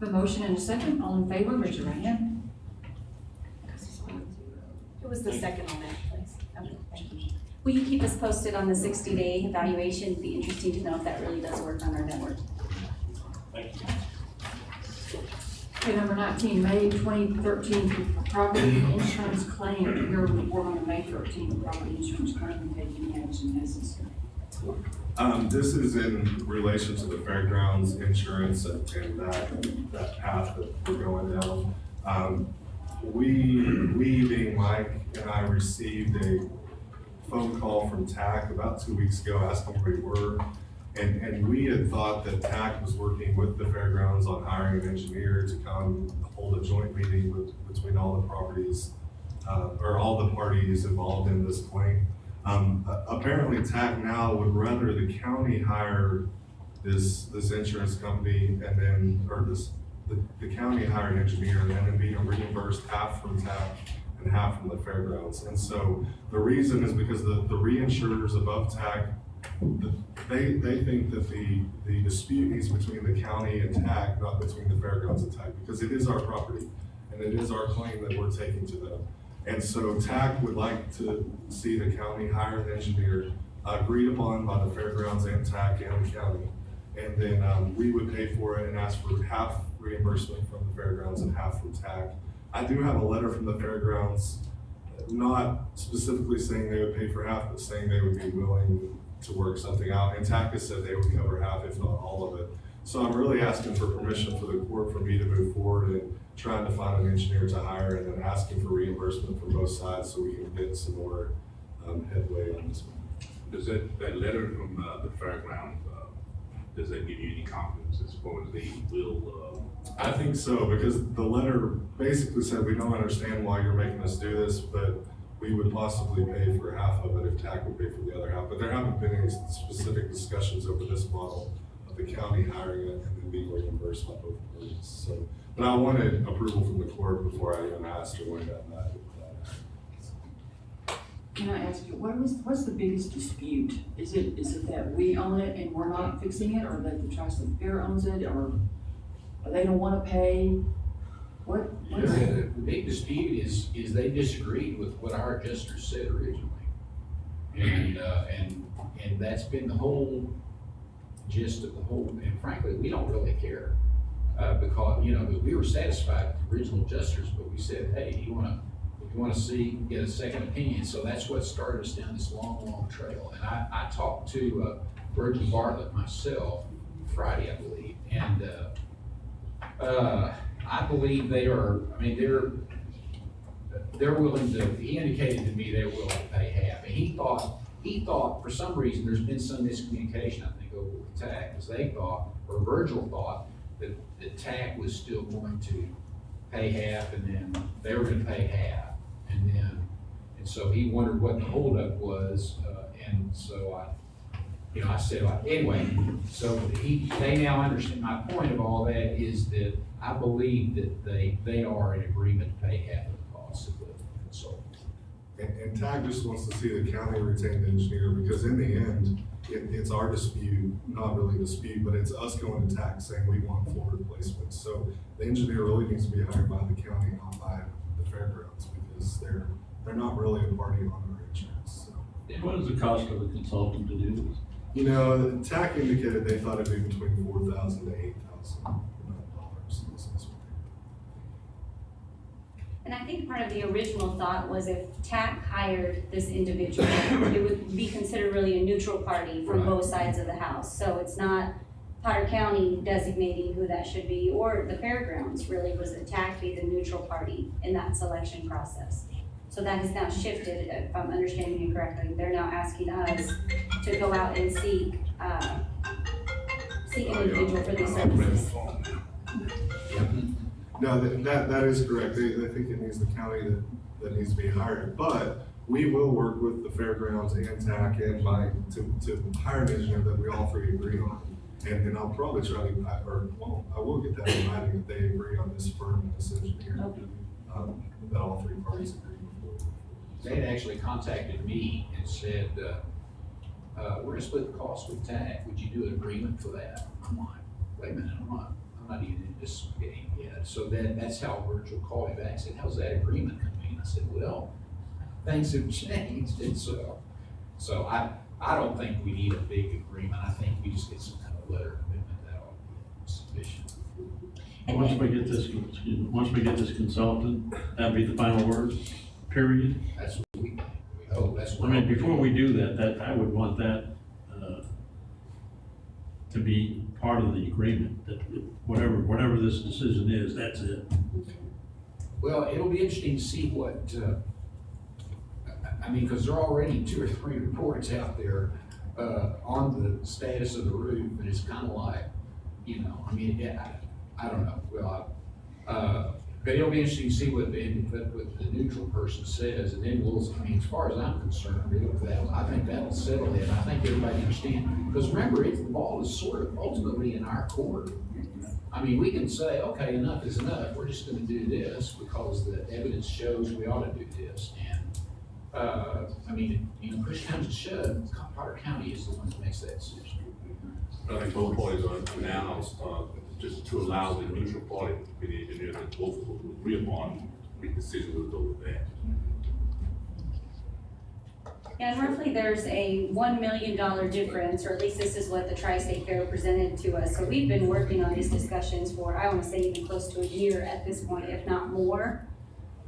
A motion and a second. All in favor, raise your right hand. Who was the second on that, please? Okay, thank you. Will you keep us posted on the 60-day evaluation? It'd be interesting to know if that really does work on our network. Thank you. Okay, number 19, May 2013 property insurance claim. Here we're on the May 13 property insurance claim, taking action necessary. This is in relation to the fairgrounds insurance and that path that we're going down. We being Mike and I received a phone call from TAC about 2 weeks ago asking where we were. And we had thought that TAC was working with the fairgrounds on hiring an engineer to come hold a joint meeting between all the properties, or all the parties involved in this claim. Apparently TAC now would rather the county hire this insurance company and then, or the county hire an engineer and then be reimbursed half from TAC and half from the fairgrounds. And so the reason is because the reinsurers above TAC, they think that the dispute is between the county and TAC, not between the fairgrounds and TAC, because it is our property and it is our claim that we're taking to them. And so TAC would like to see the county hire an engineer, agreed upon by the fairgrounds and TAC and the county. And then we would pay for it and ask for half reimbursement from the fairgrounds and half from TAC. I do have a letter from the fairgrounds, not specifically saying they would pay for half, but saying they would be willing to work something out. And TAC has said they would cover half, if not all of it. So I'm really asking for permission for the court for me to move forward and trying to find an engineer to hire and then asking for reimbursement from both sides so we can get some more headway on this one. Does that letter from the fairground, does that give you any confidence as far as they will? I think so, because the letter basically said, we don't understand why you're making us do this, but we would possibly pay for half of it if TAC would pay for the other half. But there haven't been any specific discussions over this model of the county hiring it and then being reimbursed by both parties. So, but I wanted approval from the court before I even asked or went down that. Can I ask you, what's the biggest dispute? Is it that we own it and we're not fixing it, or that the Tri-State Fair owns it, or they don't want to pay? What is it? The big dispute is they disagreed with what our adjusters said originally. And that's been the whole gist of the whole, and frankly, we don't really care. Because, we were satisfied with the original adjusters, but we said, hey, if you want to get a second opinion. So that's what started us down this long trail. And I talked to Virgil Bartlett myself Friday, I believe, and I believe they're willing to, he indicated to me they're willing to pay half. And he thought for some reason there's been some miscommunication, I think, over with TAC, because they thought, or Virgil thought, that TAC was still going to pay half and then they were going to pay half. And so he wondered what the holdup was, and so I said, anyway, so they now understand. My point of all that is that I believe that they are in agreement to pay half of the cost of the consultant. And TAC just wants to see the county retain the engineer, because in the end, it's our dispute, not really a dispute, but it's us going to TAC saying we want floor replacement. So the engineer really needs to be hired by the county, not by the fairgrounds, because they're not really a party on our insurance. So. What is the cost of a consultant to do this? TAC indicated they thought it'd be between $4,000 to $8,000. And I think part of the original thought was if TAC hired this individual, it would be considered really a neutral party from both sides of the house. So it's not Potter County designating who that should be, or the fairgrounds really, was that TAC be the neutral party in that selection process. So that has now shifted, if I'm understanding you correctly. They're now asking us to go out and seek an individual for these services. No, that is correct. They think it needs the county that needs to be hired, but we will work with the fairgrounds and TAC and Mike to hire an engineer that we all three agree on. And I'll probably try to, I will get that in writing if they agree on this firm and this engineer, that all three parties agree before. They had actually contacted me and said, we're going to split the cost with TAC. Would you do an agreement for that? I'm like, wait a minute, I'm not even in this game yet. So that's how Virgil called me back and said, how's that agreement coming? I said, well, things have changed. And so I don't think we need a big agreement. I think we just get some kind of letter of commitment that ought to be sufficient. Once we get this, excuse me, once we get this consultant, that'll be the final word, period. That's what we hope, that's I what. mean, before we do that, I would want that, to be part of the agreement, that whatever this decision is, that's it. Well, it'll be interesting to see what, I mean, because there are already 2 or 3 reports out there, on the status of the roof, and it's kind of like, you know, I mean, yeah, I don't know, well, but it'll be interesting to see what the neutral person says, and then we'll, I mean, as far as I'm concerned, I think that'll settle it, I think everybody understands, because remember, the ball is sort of ultimately in our court. I mean, we can say, okay, enough is enough, we're just gonna do this, because the evidence shows we ought to do this, and, I mean, you know, push comes to shove, Potter County is the one that makes that decision. I think both parties are now, just to allow the neutral party, the engineer, that both will agree upon, make decisions will go with that. And roughly there's a $1 million difference, or at least this is what the Tri-State Fair presented to us. So we've been working on these discussions for, I want to say even close to a year at this point, if not more.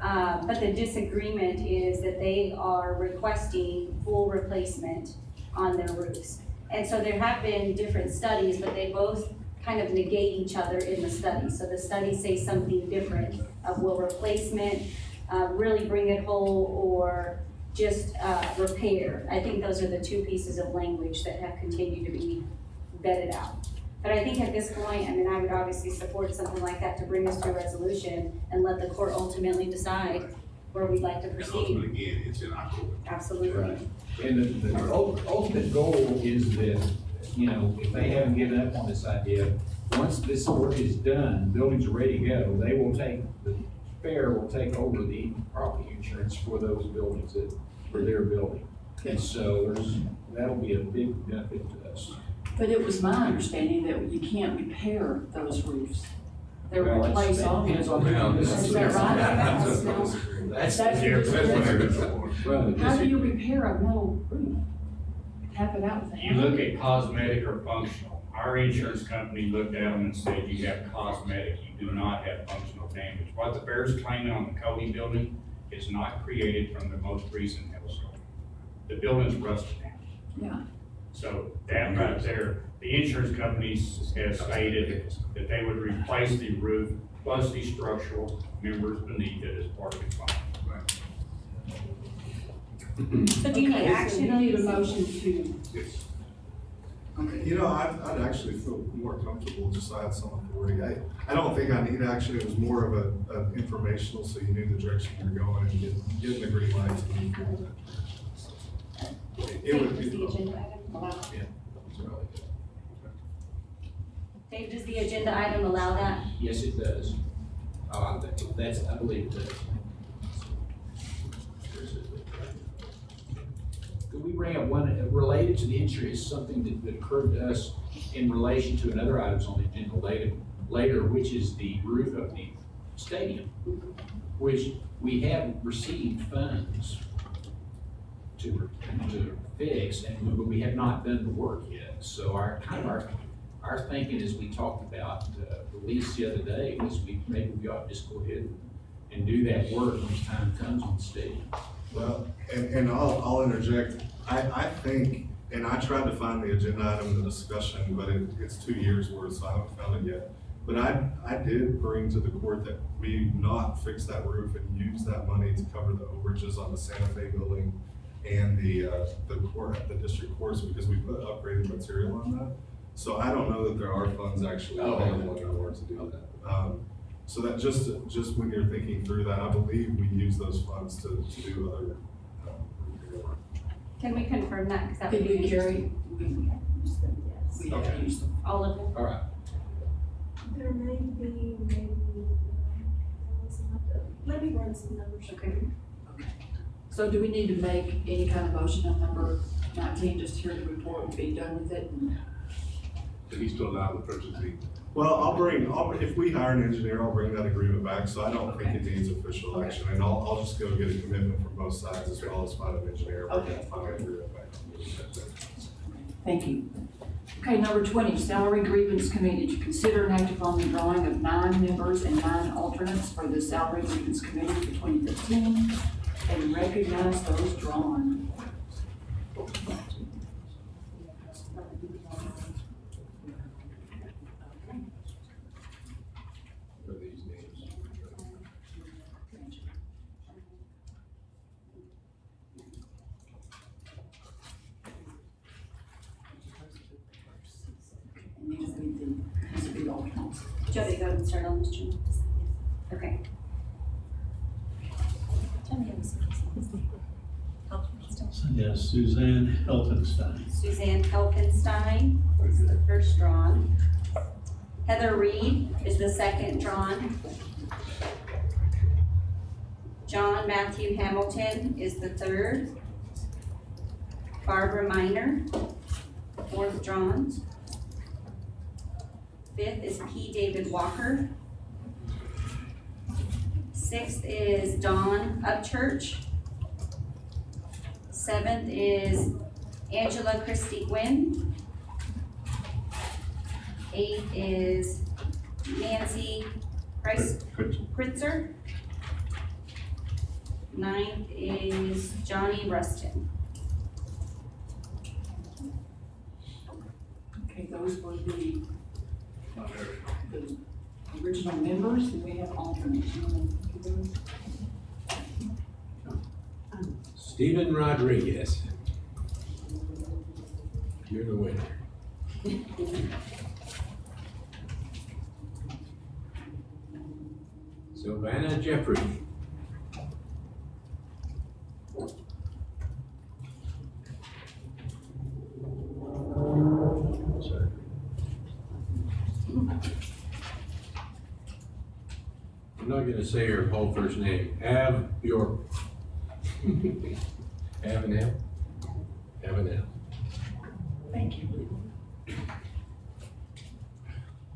But the disagreement is that they are requesting full replacement on their roofs. And so there have been different studies, but they both kind of negate each other in the study. So the studies say something different of will replacement really bring it whole, or just repair. I think those are the 2 pieces of language that have continued to be vetted out. But I think at this point, I mean, I would obviously support something like that to bring us to a resolution and let the court ultimately decide where we'd like to And proceed. ultimately, again, it's in our court. Absolutely. Right. And the ultimate goal is that, you know, if they haven't given up on this idea, once this work is done, buildings are ready to go, the fair will take over the property insurance for those buildings for their building. And so that'll be a big benefit to us. But it was my understanding that you can't repair those roofs. They're Well, replaced on depends on them. the- Is that right? That's That's the difference. Well, How do you repair a metal roof? Tap it out with a You hammer? look at cosmetic or functional. Our insurance company looked at them and said you have cosmetic, you do not have functional damage. What the fair's claiming on the Cody building is not created from the most recent hailstorm. The building's rusted down. Yeah. So that right there, the insurance companies have stated that they would replace the roof plus the structural members beneath it as part of the claim. So do you need Okay, so action you on need a this? motion to, Yes. You know, I'd actually feel more comfortable just add some authority. I don't think I need action, it was more of a informational, so you knew the direction you're going and getting the green light to move forward. It would Dave, does the be. agenda item allow? Yeah. Dave, does the agenda item allow that? Yes, it does. I believe it does. Could we bring up one related to the insurance, something that occurred to us in relation to another items on the agenda later, which is the roof of the stadium, which we have received funds to fix, but we have not done the work yet. So our thinking, as we talked about the lease the other day, was maybe we ought to just go ahead and do that work when the time comes on the stadium. Well, and I'll interject, I think, and I tried to find the agenda item in the discussion, but it's 2 years worth, so I haven't found it yet. But I did bring to the court that we not fix that roof and use that money to cover the overages on the Santa Fe building and the court at the district courts, because we put upgraded material on that. So I don't know that there are funds actually available in order to do that. So that just when you're thinking through that, I believe we use those funds to do other repair work. Can we confirm that? 'Cause that would did be we carry? interesting. We have to use them. All of them? All right. There may be, let me run some numbers. Okay. So do we need to make any kind of motion on number 19, just hear the report and be done with it? At least to allow the purchasing. Well, if we hire an engineer, I'll bring that agreement back, so I don't think it needs official action, and I'll just go get a commitment from both sides as well as find an engineer. Bring that final agreement back. Thank you. Okay, number 20, Salary Grievance Committee, to consider and act upon the drawing of 9 members and 9 alternates for the Salary Grievance Committee for 2015, and recognize those drawn. For these names. And these would be the alternates. Jody, go ahead and start on this, Jim. Okay. Yes, Suzanne Helfenstein. Suzanne Helfenstein is the first drawn. Heather Reed is the second drawn. John Matthew Hamilton is the third. Barbara Minor, fourth drawn. Fifth is P. David Walker. Sixth is Dawn Upchurch. Seventh is Angela Christie Gwynn. Eighth is Nancy Kritzer. Ninth is Johnny Rustin. Okay, those were the original members, and we have alternates. Stephen Rodriguez. You're the winner. Savannah Jeffrey. I'm not gonna say her whole first name. Bjork. Avenel. Thank you.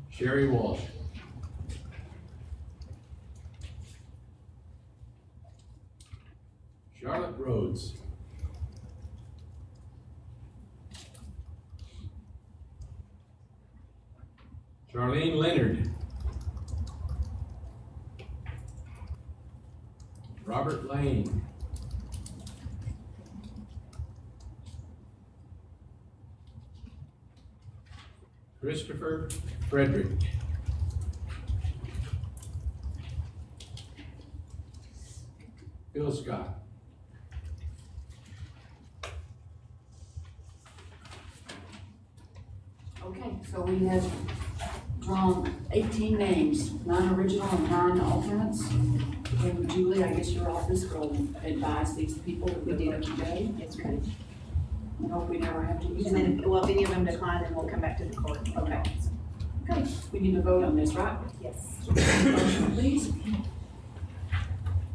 Sherry Walsh. Charlotte Rhodes. Charlene Leonard. Robert Lane. Christopher Frederick. Bill Scott. Okay, so we have drawn 18 names, 9 original and 9 alternates. And Julie, I guess your office will advise these people that we did today. Yes, ma'am. I hope we never have to use And them. then, well, if any of them decline, then we'll come back to the court. Okay. Okay, we need to vote on this, right? Yes. Motion, please.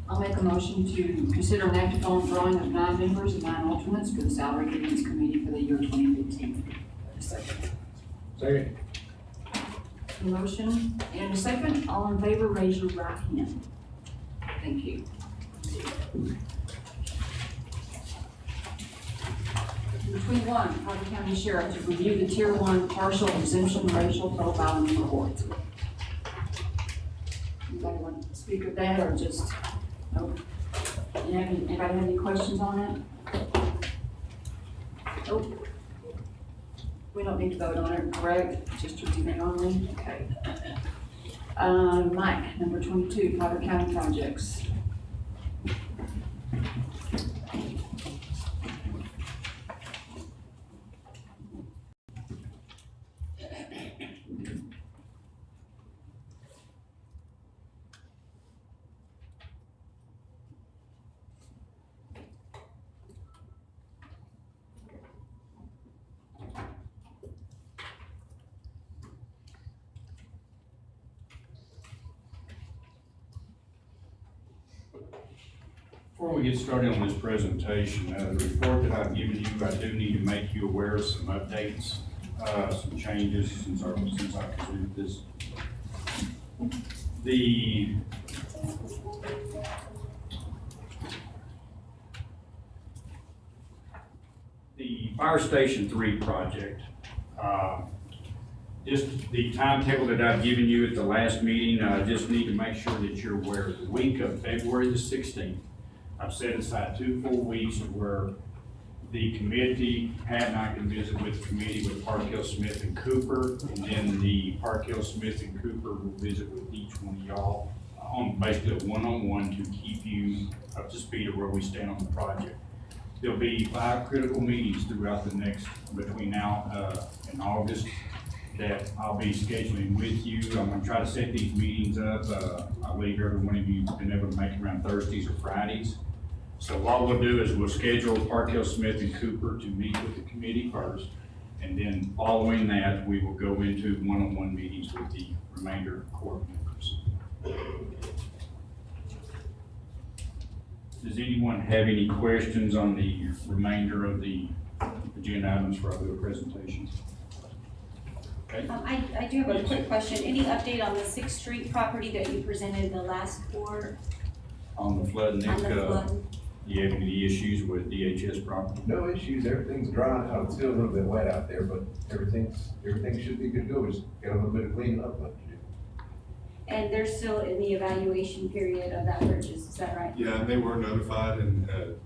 I'll make a motion to consider an act upon drawing of 9 members and 9 alternates for the Salary Grievance Committee for the year 2015. Second. Second. A motion and a second. All in favor, raise your right hand. Thank you. Between one, Carter County Sheriff to review the Tier 1 partial exemption racial profiling report. Anybody want to speak of that or just, nope? Anybody have any questions on it? Nope. We don't need to vote on it, correct? Just reviewing only? Okay. Mike, number 22, Carter County Projects. Before we get started on this presentation, the report that I've given you, I do need to make you aware of some updates, some changes since I presented this. The Fire Station 3 project, Just the timetable that I've given you at the last meeting, I just need to make sure that you're aware. The week of February the 16th, I've set aside 2 full weeks where the committee, Pat and I can visit with the committee with Park Hill, Smith, and Cooper, and then the Park Hill, Smith, and Cooper will visit with each one of y'all on basically a one-on-one to keep you up to speed of where we stand on the project. There'll be 5 critical meetings throughout the next, between now and August, that I'll be scheduling with you. I'm gonna try to set these meetings up. I believe every one of you have been able to make it around Thursdays or Fridays. So what we'll do is we'll schedule Park Hill, Smith, and Cooper to meet with the committee first. And then following that, we will go into one-on-one meetings with the remainder of court members. Does anyone have any questions on the remainder of the agenda items for other presentations? Okay. I do have a quick question. Any update on the 6th Street property that you presented the last court? On the flood, Nick, On the flood. do you have any issues with DHS property? No issues, everything's drying out, it's still a little bit wet out there, but everything should be good to go, just got a little bit of cleaning up left to do. And they're still in the evaluation period of that purchase, is that right? Yeah, they were notified, and the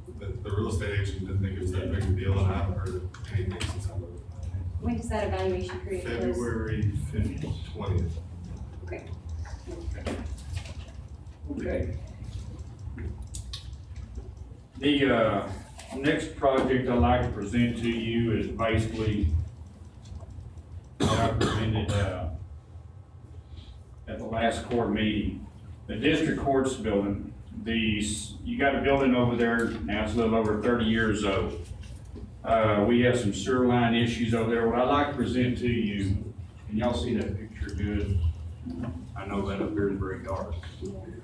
real estate agent didn't think it was that big a deal, and I haven't heard anything since I notified. When does that evaluation period close? February 20th. Okay. Okay. The next project I'd like to present to you is basically what I presented at the last court meeting. The district court's building, you got a building over there, now it's a little over 30 years old. We have some sewer line issues over there. What I'd like to present to you, can y'all see that picture good? I know that up here is very dark.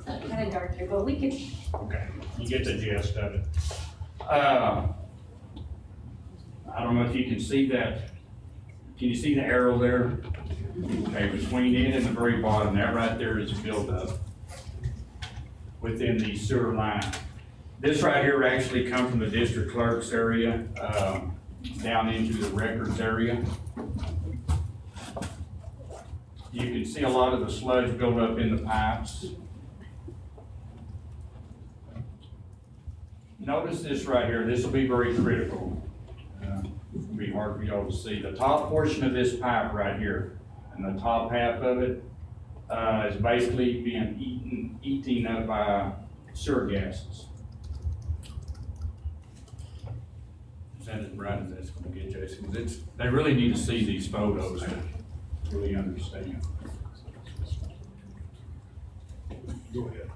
Kind of dark here, but we can. Okay, you get the gist of it. I don't know if you can see that. Can you see the arrow there? Okay, between it and the very bottom, that right there is a buildup within the sewer line. This right here actually comes from the district clerk's area, down into the records area. You can see a lot of the sludge build up in the pipes. Notice this right here, this will be very critical. It'll be hard for y'all to see. The top portion of this pipe right here, and the top half of it, is basically being eaten up by sewer gases. Is that as bright as that's gonna get, Jason? They really need to see these photos to really understand. Go ahead.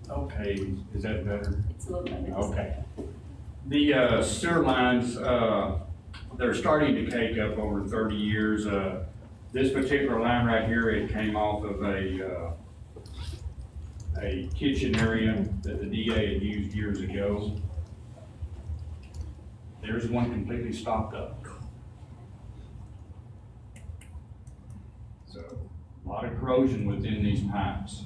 Okay, is that better? It's a little better. Okay. The sewer lines, they're starting to cake up over 30 years. This particular line right here, it came off of a kitchen area that the DA had used years ago. There's one completely stopped up. So, a lot of corrosion within these pipes.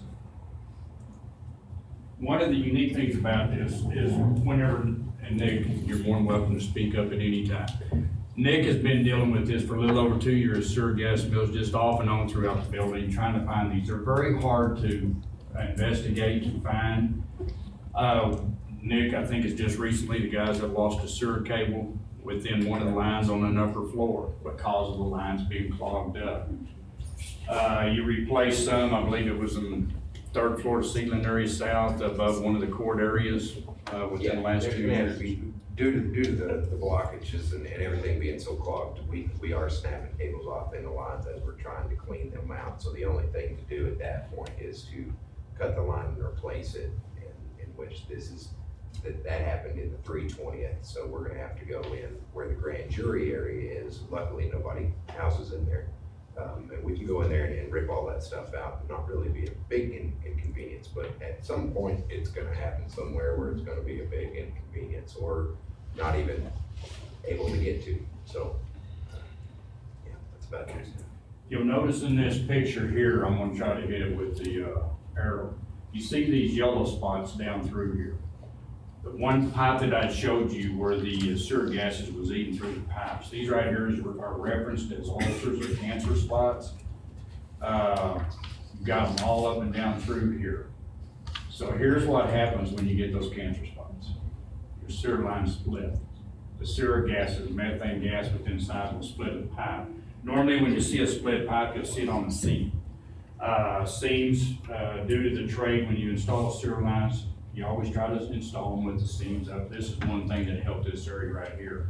One of the unique things about this is whenever, and Nick, you're more than welcome to speak up at any time. Nick has been dealing with this for a little over 2 years, sewer gas spills just off and on throughout the building, trying to find these. They're very hard to investigate and find. Nick, I think it's just recently, the guys have lost a sewer cable within one of the lines on an upper floor because of the lines being clogged up. You replaced some, I believe it was in third floor ceiling area south above one of the court areas within the last 2 years. Due to the blockages and everything being so clogged, we are snapping cables off in the lines as we're trying to clean them out. So the only thing to do at that point is to cut the line and replace it, in which that happened in the 320th. So we're gonna have to go in where the grand jury area is. Luckily, nobody houses in there. And we can go in there and rip all that stuff out and not really be a big inconvenience, but at some point it's gonna happen somewhere where it's gonna be a big inconvenience or not even able to get to. So about yours. You'll notice in this picture here, I'm gonna try to hit it with the arrow. You see these yellow spots down through here. The one pipe that I showed you where the sewer gases was eating through the pipes. These right here are referenced as ulcers or cancer spots. You've got them all up and down through here. So here's what happens when you get those cancer spots. Your sewer line split. The sewer gases, methane gas within inside will split the pipe. Normally when you see a split pipe, you'll see it on the seam. Seams, due to the trade, when you install sewer lines, you always try to install them with the seams up. This is one thing that helped this area right here.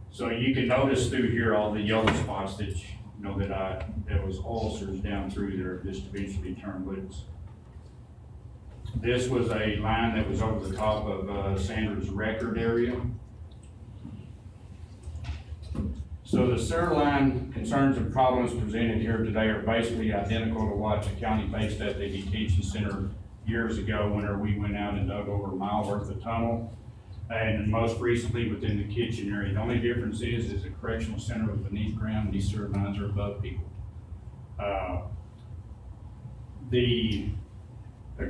So you can notice through here all the yellow spots that you know there was ulcers down through there, just eventually turned loose. This was a line that was over the top of Sanders Record area. So the sewer line concerns and problems presented here today are basically identical to what the county faced at the detention center years ago whenever we went out and dug over a mile worth of tunnel. And most recently within the kitchen area. The only difference is the correctional center was beneath ground and these sewer lines are above people. The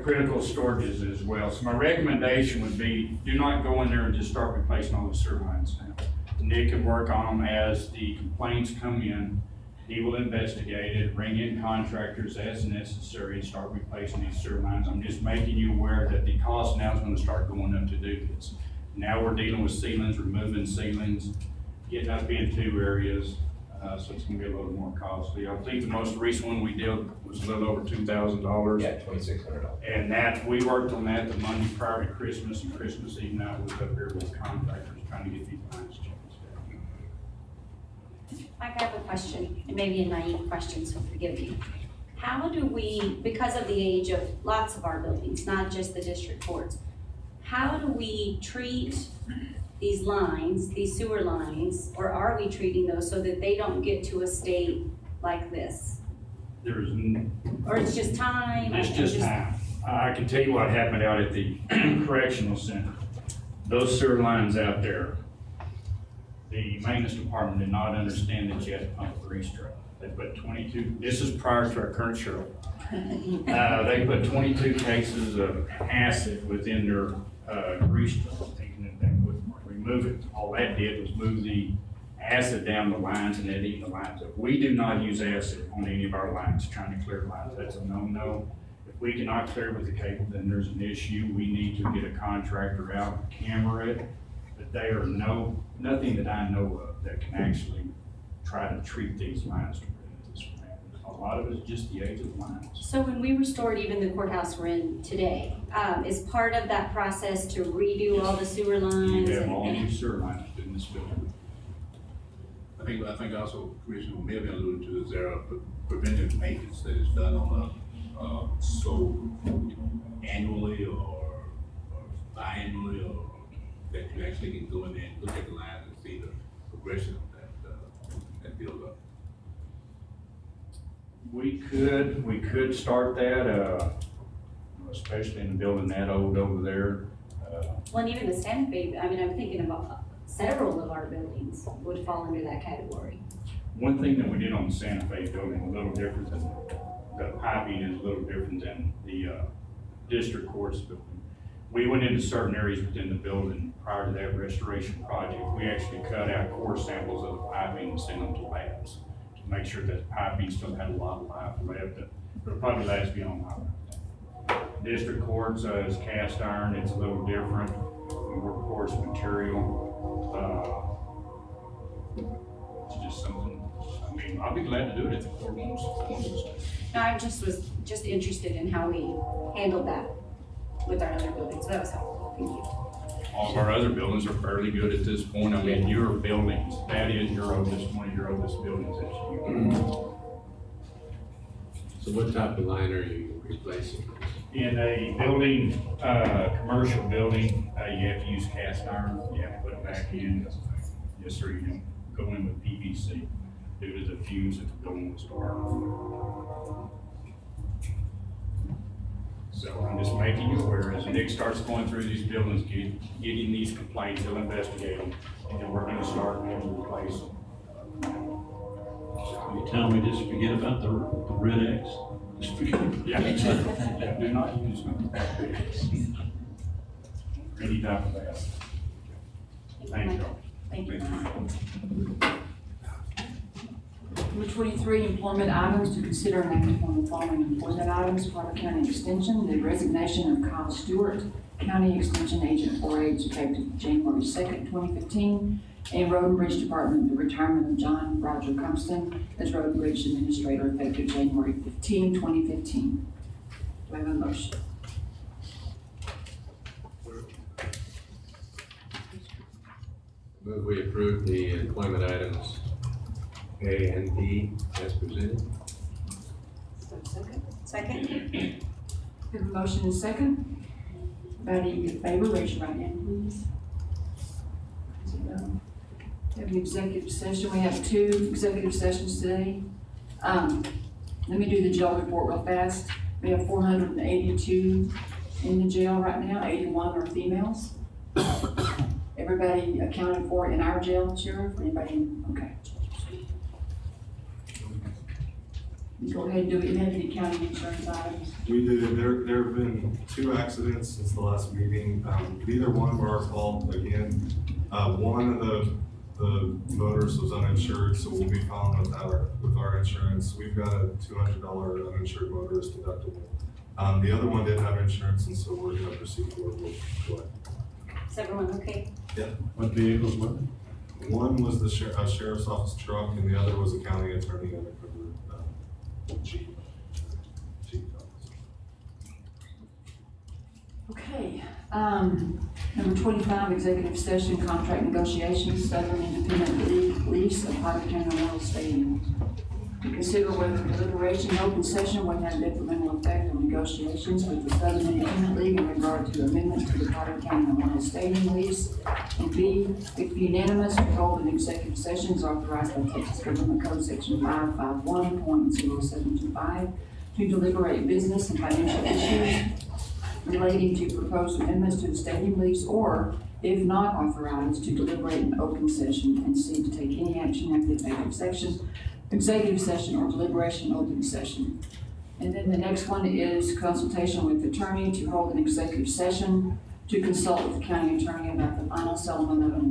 critical storages as well. So my recommendation would be do not go in there and just start replacing all the sewer lines now. Nick can work on them as the complaints come in. He will investigate it, bring in contractors as necessary and start replacing these sewer lines. I'm just making you aware that the cost now is going to start going up to do this. Now we're dealing with ceilings, removing ceilings, getting up into areas, so it's going to be a little more costly. I think the most recent one we did was a little over $2,000. Yeah, $2,600. And that, we worked on that the Monday prior to Christmas, and Christmas Eve night was up here with contractors trying to get these lines changed. I have a question, and maybe a naive question, so forgive me. How do we, because of the age of lots of our buildings, not just the district courts, how do we treat these lines, these sewer lines, or are we treating those so that they don't get to a state like this? Or it's just time? It's just time. I can tell you what happened out at the correctional center. Those sewer lines out there, the maintenance department did not understand that you had to pump a grease trap. They put 22, this is prior to our current sheriff. They put 22 cases of acid within their grease trap, thinking that they would remove it. All that did was move the acid down the lines and then eat the lines up. We do not use acid on any of our lines, trying to clear lines. That's a no-no. If we cannot clear with the cable, then there's an issue. We need to get a contractor out, camera it. But there are nothing that I know of that can actually try to treat these lines to prevent this from happening. A lot of it is just the age of the lines. So when we restored even the courthouse we're in today, is part of that process to redo all the sewer lines? You have all new sewer lines in this building. I think also Commissioner may have been alluding to, is there a preventive maintenance that is done on annually or biannually, or that you actually can go in there and look at the lines and see the progression of that build up? We could start that, especially in a building that old over there. Well, and even the Santa Fe, I mean, I'm thinking about several of our buildings would fall under that category. One thing that we did on the Santa Fe building, a little different than the piping is a little different than the district courts building. We went into certain areas within the building prior to that restoration project. We actually cut out core samples of the piping and sent them to labs to make sure that the piping still had a lot of life left. It'll probably last beyond my lifetime. District courts is cast iron. It's a little different. We work coarse material. It's just something, I mean, I'll be glad to do it if the court wants. No, I was just interested in how we handled that with our other buildings, so that was helpful, thank you. All of our other buildings are fairly good at this point. I mean, your buildings, that is your oldest, one of your oldest buildings that you. So what type of line are you replacing? In a building, commercial building, you have to use cast iron, you have to put it back in. Yes, sir, you can go in with PVC due to the fumes that the building was starting. So I'm just making you aware, as Nick starts going through these buildings, getting these complaints, he'll investigate them, and then we're gonna start and replace them. You tell me just forget about the red X? Just forget about it. Do not use them. Any type of that. Thank you. Thank you. Number 23, employment items to consider and act upon the following employment items. Carter County Extension, the resignation of Kyle Stewart, County Extension Agent 4H, effective January 2nd, 2015. And Road and Bridge Department, the retirement of John Roger Compston as Road and Bridge Administrator, effective January 15, 2015. Do I have a motion? Move we approve the employment items A and B as presented. Second. Second? We have a motion and second. Everybody in favor, raise your right hand, please. We have an executive session. We have 2 executive sessions today. Let me do the jail report real fast. We have 482 in the jail right now, 81 are females. Everybody accounted for in our jail, Sheriff? Anybody? Okay. You go ahead and do it. You have any county insurance items? We did, there have been 2 accidents since the last meeting. Neither one were our fault. Again, one of the motorists was uninsured, so we'll be filing with our insurance. We've got a $200 uninsured motorist deductible. The other one didn't have insurance, and so we're gonna proceed forward with what. Is everyone okay? Yeah. What vehicles were they? One was the sheriff's office truck, and the other was a county attorney undercover, chief. Okay, number 25, executive session, contract negotiations, Southern Independent League lease of Carter County Memorial Stadium. To consider whether deliberation in open session would have detrimental effect on negotiations with the Southern Independent League in regard to amendments to the Carter County Memorial Stadium lease. And B, if unanimous, to hold an executive session is authorized by Texas Government Code Section 551.0725 to deliberate business and financial issues relating to proposed amendments to the stadium lease, or if not authorized, to deliberate in open session, and C, to take any action after the executive session or deliberation in open session. And then the next one is consultation with the attorney to hold an executive session to consult with the county attorney about the final settlement of an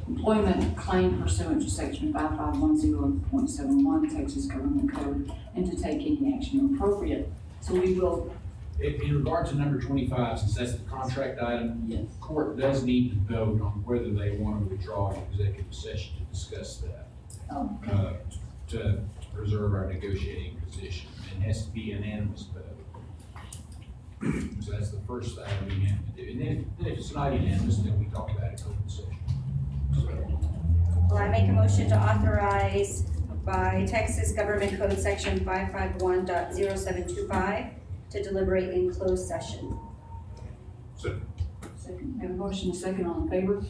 employment claim pursuant to section 5510.71 Texas Government Code, and to take any action appropriate. So we will. In regard to number 25, since that's the contract item, Yes. the court does need to vote on whether they want to withdraw an executive session to discuss that. Oh, okay. To preserve our negotiating position. It has to be unanimous vote. So that's the first item we have to do. And then if it's not unanimous, then we talk about it in open session. Well, I make a motion to authorize by Texas Government Code Section 551.0725 to deliberate in closed session. Second. We have a motion, second, all in favor?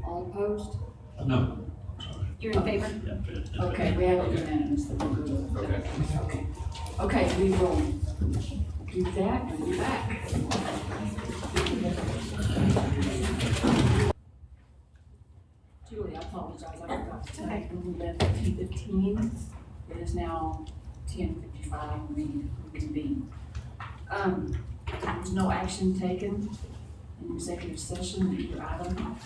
All opposed? No. You're in favor? Okay, we have it unanimous. Okay. Okay. Okay, we will do that and be back. Julie, I apologize, I forgot to tell you, we left at 10:15. It is now 10:55, we reconvene. There was no action taken in executive session, either item.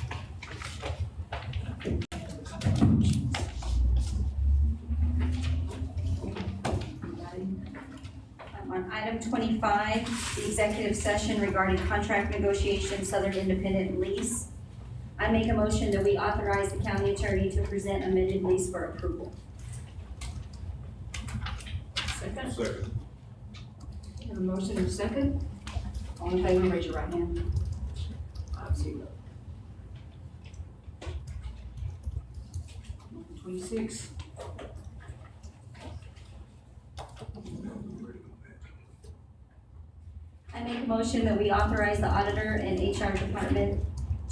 On item 25, the executive session regarding contract negotiations, Southern Independent lease. I make a motion that we authorize the county attorney to present amended lease for approval. Second. Second. We have a motion and a second. All in favor, raise your right hand. 5-0. 26. I make a motion that we authorize the auditor and HR department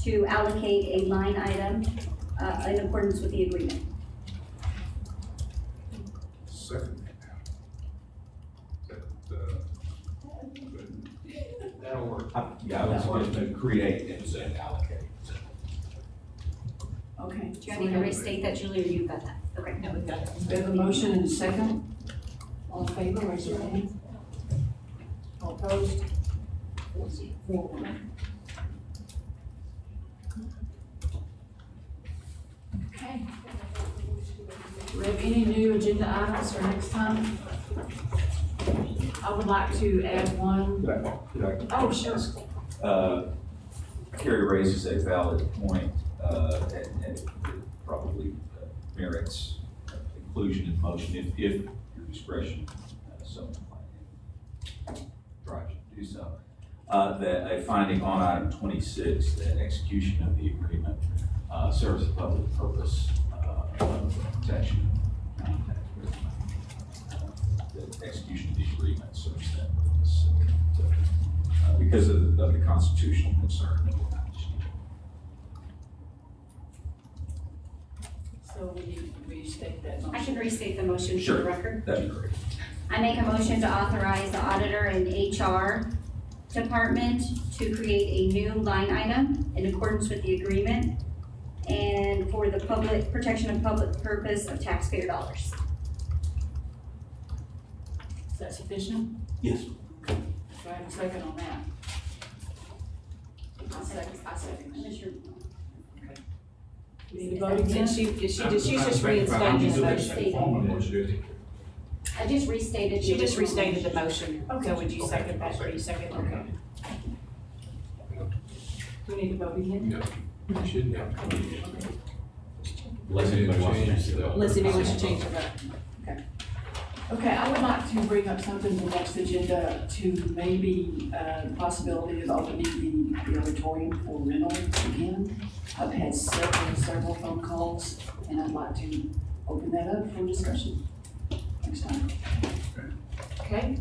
to allocate a line item in accordance with the agreement. Second. That'll work. Yeah, I was going to create and allocate. Okay. Okay. Do you want me to restate that, Julie, or you got that? Okay. No, we've got it. We have a motion and a second. All in favor, raise your hand. All opposed? 4-1. Okay. Do we have any new agenda items for next time? I would like to add one. Could I? Oh, sure. Carrie raises a valid point, and it probably merits inclusion in motion if your discretion so drives you to do so. That a finding on item 26, that execution of the agreement serves a public purpose of protection. The execution of the agreement serves that purpose because of the constitutional concern that we're not disputing. So we need to restate that motion. I can restate the motion for Sure. the record. That'd be great. I make a motion to authorize the auditor and HR department to create a new line item in accordance with the agreement and for the public, protection of public purpose of taxpayer dollars. Is that sufficient? Yes. Do I have a second on that? I second. Commissioner, We need to vote again? She's just reinstating the motion. I just restated. She just restated the motion. Okay. So would you second that, or you second? Okay. Do we need to vote again? No, you shouldn't have. Unless anybody wants to change it. Unless anyone wants to change it up. Okay, I would like to bring up something to the next agenda to maybe, the possibility of opening the auditorium for rentals again. I've had several phone calls, and I'd like to open that up for discussion next time. Okay?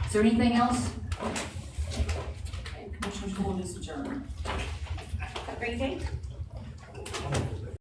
Is there anything else? Okay, Commissioner's Court is adjourned. have a great day.